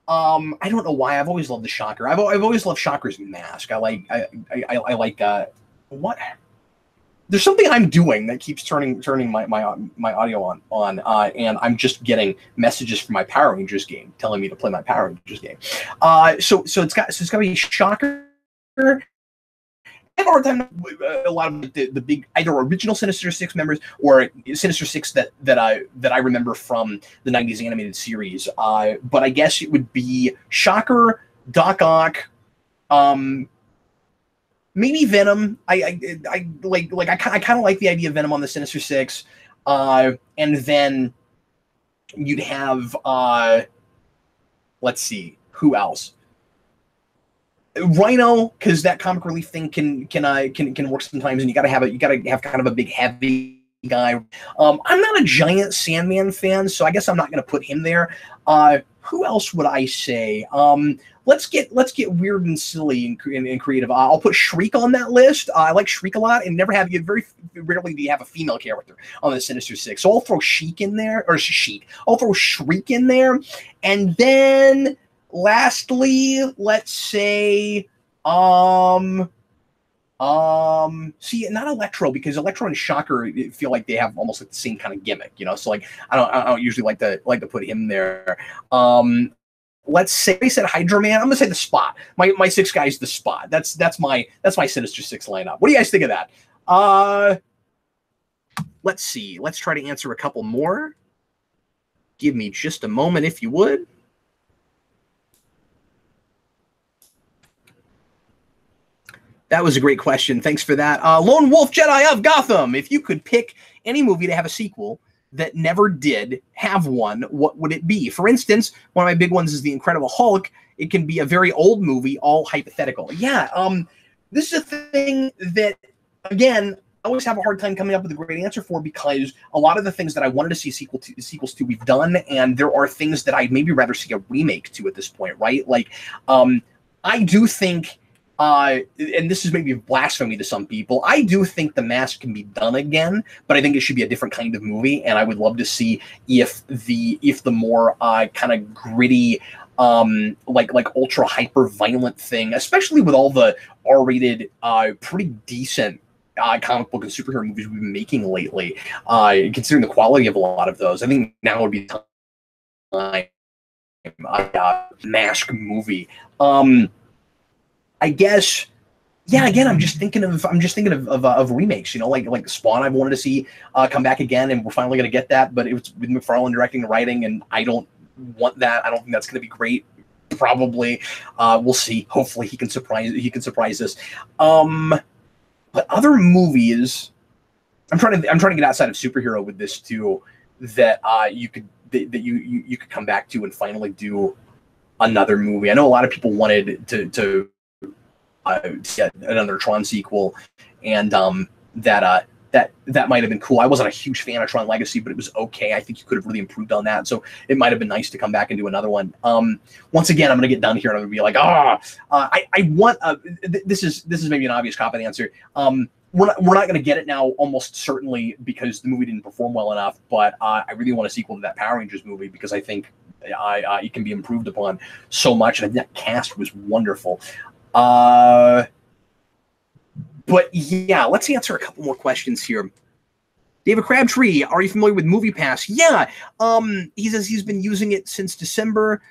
I don't know why. I've always loved the Shocker. I've always loved Shocker's mask. I like what? There's something I'm doing that keeps turning my audio on, and I'm just getting messages from my Power Rangers game telling me to play my Power Rangers game. So it's got to be Shocker. I have a hard time with a lot of the big either original Sinister Six members or Sinister Six that I remember from the 90s animated series. But I guess it would be Shocker, Doc Ock, maybe Venom. I kind of like the idea of Venom on the Sinister Six. And then you'd have let's see, who else? Rhino, because that comic relief thing can work sometimes, and you gotta have kind of a big heavy guy. I'm not a giant Sandman fan, so I guess I'm not going to put him there. Who else would I say? Let's get weird and silly and creative. I'll put Shriek on that list. I like Shriek a lot, and very rarely do you have a female character on the Sinister Six. So I'll throw Sheik in there, or Sheik. I'll throw Shriek in there, and then lastly, let's say, see, not Electro, because Electro and Shocker feel like they have almost like the same kind of gimmick, you know. So like I don't usually like to put him there. Let's say I said Hydra Man. I'm gonna say the Spot. My six guy is the Spot. That's my Sinister Six lineup. What do you guys think of that? Let's see. Let's try to answer a couple more. Give me just a moment, if you would. That was a great question. Thanks for that. Lone Wolf Jedi of Gotham. If you could pick any movie to have a sequel that never did have one, what would it be? For instance, one of my big ones is The Incredible Hulk. It can be a very old movie, all hypothetical. Yeah, this is a thing that, again, I always have a hard time coming up with a great answer for, because a lot of the things that I wanted to see sequels to, we've done, and there are things that I'd maybe rather see a remake to at this point, right? Like, I do think... and this is maybe blasphemy to some people, I do think The Mask can be done again, but I think it should be a different kind of movie, and I would love to see if the more kind of gritty, like ultra hyper violent thing, especially with all the R-rated, pretty decent comic book and superhero movies we've been making lately, considering the quality of a lot of those, I think now would be time Mask movie. I guess, yeah. Again, I'm just thinking of remakes. You know, like Spawn. I've wanted to see come back again, and we're finally going to get that. But it was with McFarlane directing and writing, and I don't want that. I don't think that's going to be great. Probably, we'll see. Hopefully, he can surprise us. But other movies, I'm trying to get outside of superhero with this too. That you could come back to and finally do another movie. I know a lot of people wanted to get another Tron sequel, and that might have been cool. I wasn't a huge fan of Tron Legacy, but it was okay. I think you could have really improved on that, so it might have been nice to come back and do another one. Once again, I'm going to get done here, and I'm going to be like, I want. This is maybe an obvious cop-out answer. We're not going to get it now, almost certainly, because the movie didn't perform well enough. But I really want a sequel to that Power Rangers movie, because I think it can be improved upon so much, and that cast was wonderful. But yeah, let's answer a couple more questions here. David Crabtree, are you familiar with MoviePass? Yeah. He says he's been using it since December.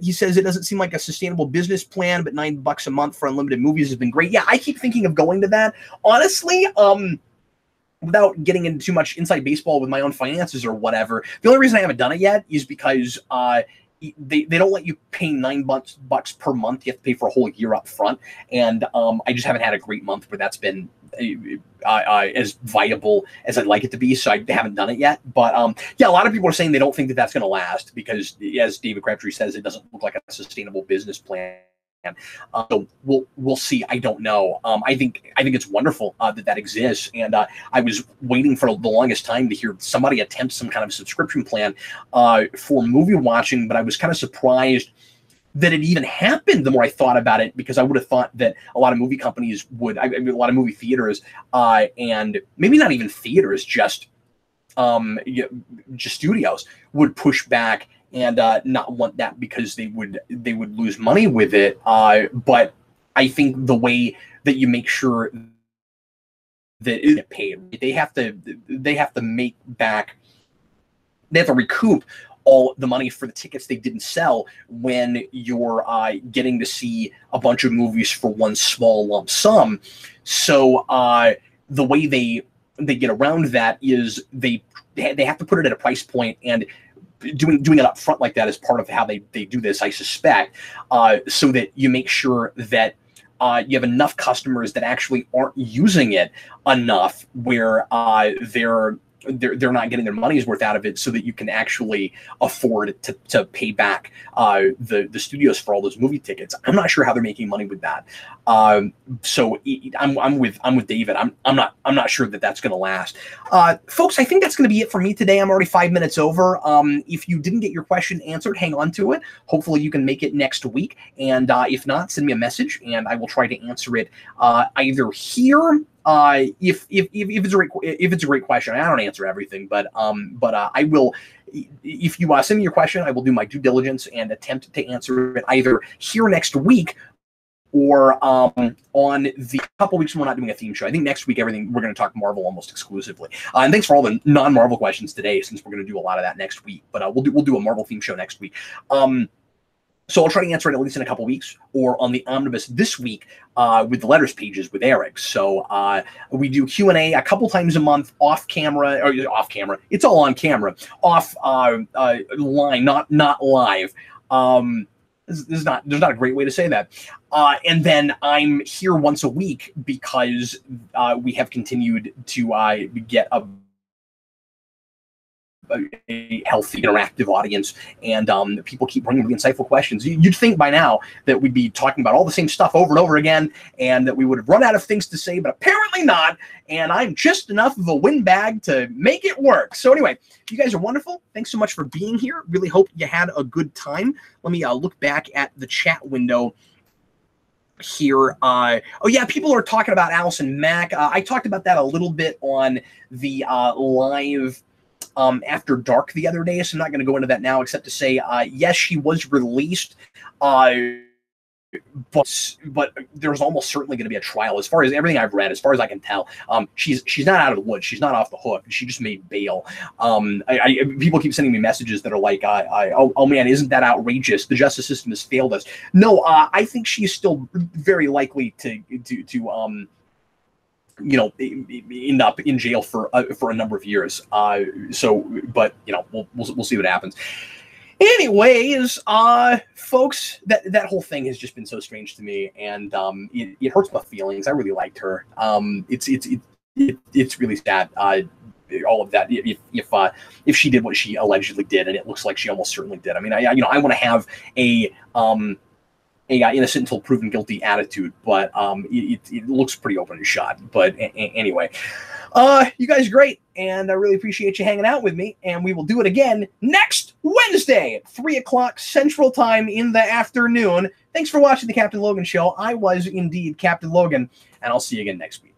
He says it doesn't seem like a sustainable business plan, but $9 a month for unlimited movies has been great. Yeah, I keep thinking of going to that. Honestly, without getting into too much inside baseball with my own finances or whatever, the only reason I haven't done it yet is because they don't let you pay $9 per month. You have to pay for a whole year up front, and I just haven't had a great month where that's been as viable as I'd like it to be, so I haven't done it yet. But yeah, a lot of people are saying they don't think that that's going to last, because, as David Crabtree says, it doesn't look like a sustainable business plan. So we'll see. I don't know. I think it's wonderful that exists, and I was waiting for the longest time to hear somebody attempt some kind of subscription plan for movie watching, but I was kind of surprised that it even happened the more I thought about it, because I would have thought that a lot of movie companies would, a lot of movie theaters, and maybe not even theaters, just studios would push back and not want that, because they would lose money with it. But I think the way that you make sure that it is paid, they have to make back, they have to recoup all the money for the tickets they didn't sell when you're getting to see a bunch of movies for one small lump sum. So the way they get around that is they have to put it at a price point, and doing it up front like that is part of how they do this, I suspect, so that you make sure that you have enough customers that actually aren't using it enough where they're they're not getting their money's worth out of it, so that you can actually afford to pay back the studios for all those movie tickets. I'm not sure how they're making money with that. So I'm with David. I'm not sure that that's going to last. Folks, I think that's going to be it for me today. I'm already 5 minutes over. If you didn't get your question answered, hang on to it. Hopefully you can make it next week. And if not, send me a message and I will try to answer it either here. If it's a great question. I don't answer everything, but I will. If you send me your question, I will do my due diligence and attempt to answer it either here next week, or on the couple weeks when we're not doing a theme show. I think next week we're going to talk Marvel almost exclusively. And thanks for all the non-Marvel questions today, since we're going to do a lot of that next week. But we'll do a Marvel theme show next week. So I'll try to answer it at least in a couple weeks, or on the Omnibus this week with the letters pages with Eric. So we do Q&A a couple times a month, off camera. It's all on camera, off line, not live. There's not a great way to say that. And then I'm here once a week because we have continued to get a healthy, interactive audience, and people keep bringing the insightful questions. You'd think by now that we'd be talking about all the same stuff over and over again, and that we would have run out of things to say, but apparently not. And I'm just enough of a windbag to make it work. So anyway, you guys are wonderful. Thanks so much for being here. Really hope you had a good time. Let me look back at the chat window here. Oh yeah, people are talking about Allison Mack. I talked about that a little bit on the live After Dark the other day, so I'm not going to go into that now, except to say, yes, she was released, but there's almost certainly going to be a trial. As far as everything I've read, as far as I can tell, she's not out of the woods. She's not off the hook. She just made bail. People keep sending me messages that are like, oh man, isn't that outrageous? The justice system has failed us. No, I think she's still very likely to end up in jail for a number of years. But we'll see what happens. Anyways, folks, that whole thing has just been so strange to me, and it hurts my feelings. I really liked her. It's really sad. All of that. If she did what she allegedly did, and it looks like she almost certainly did. I mean, I want to have a innocent until proven guilty attitude, but it looks pretty open and shut. But anyway, you guys are great, and I really appreciate you hanging out with me, and we will do it again next Wednesday at 3 o'clock Central Time in the afternoon. Thanks for watching the Captain Logan Show. I was indeed Captain Logan, and I'll see you again next week.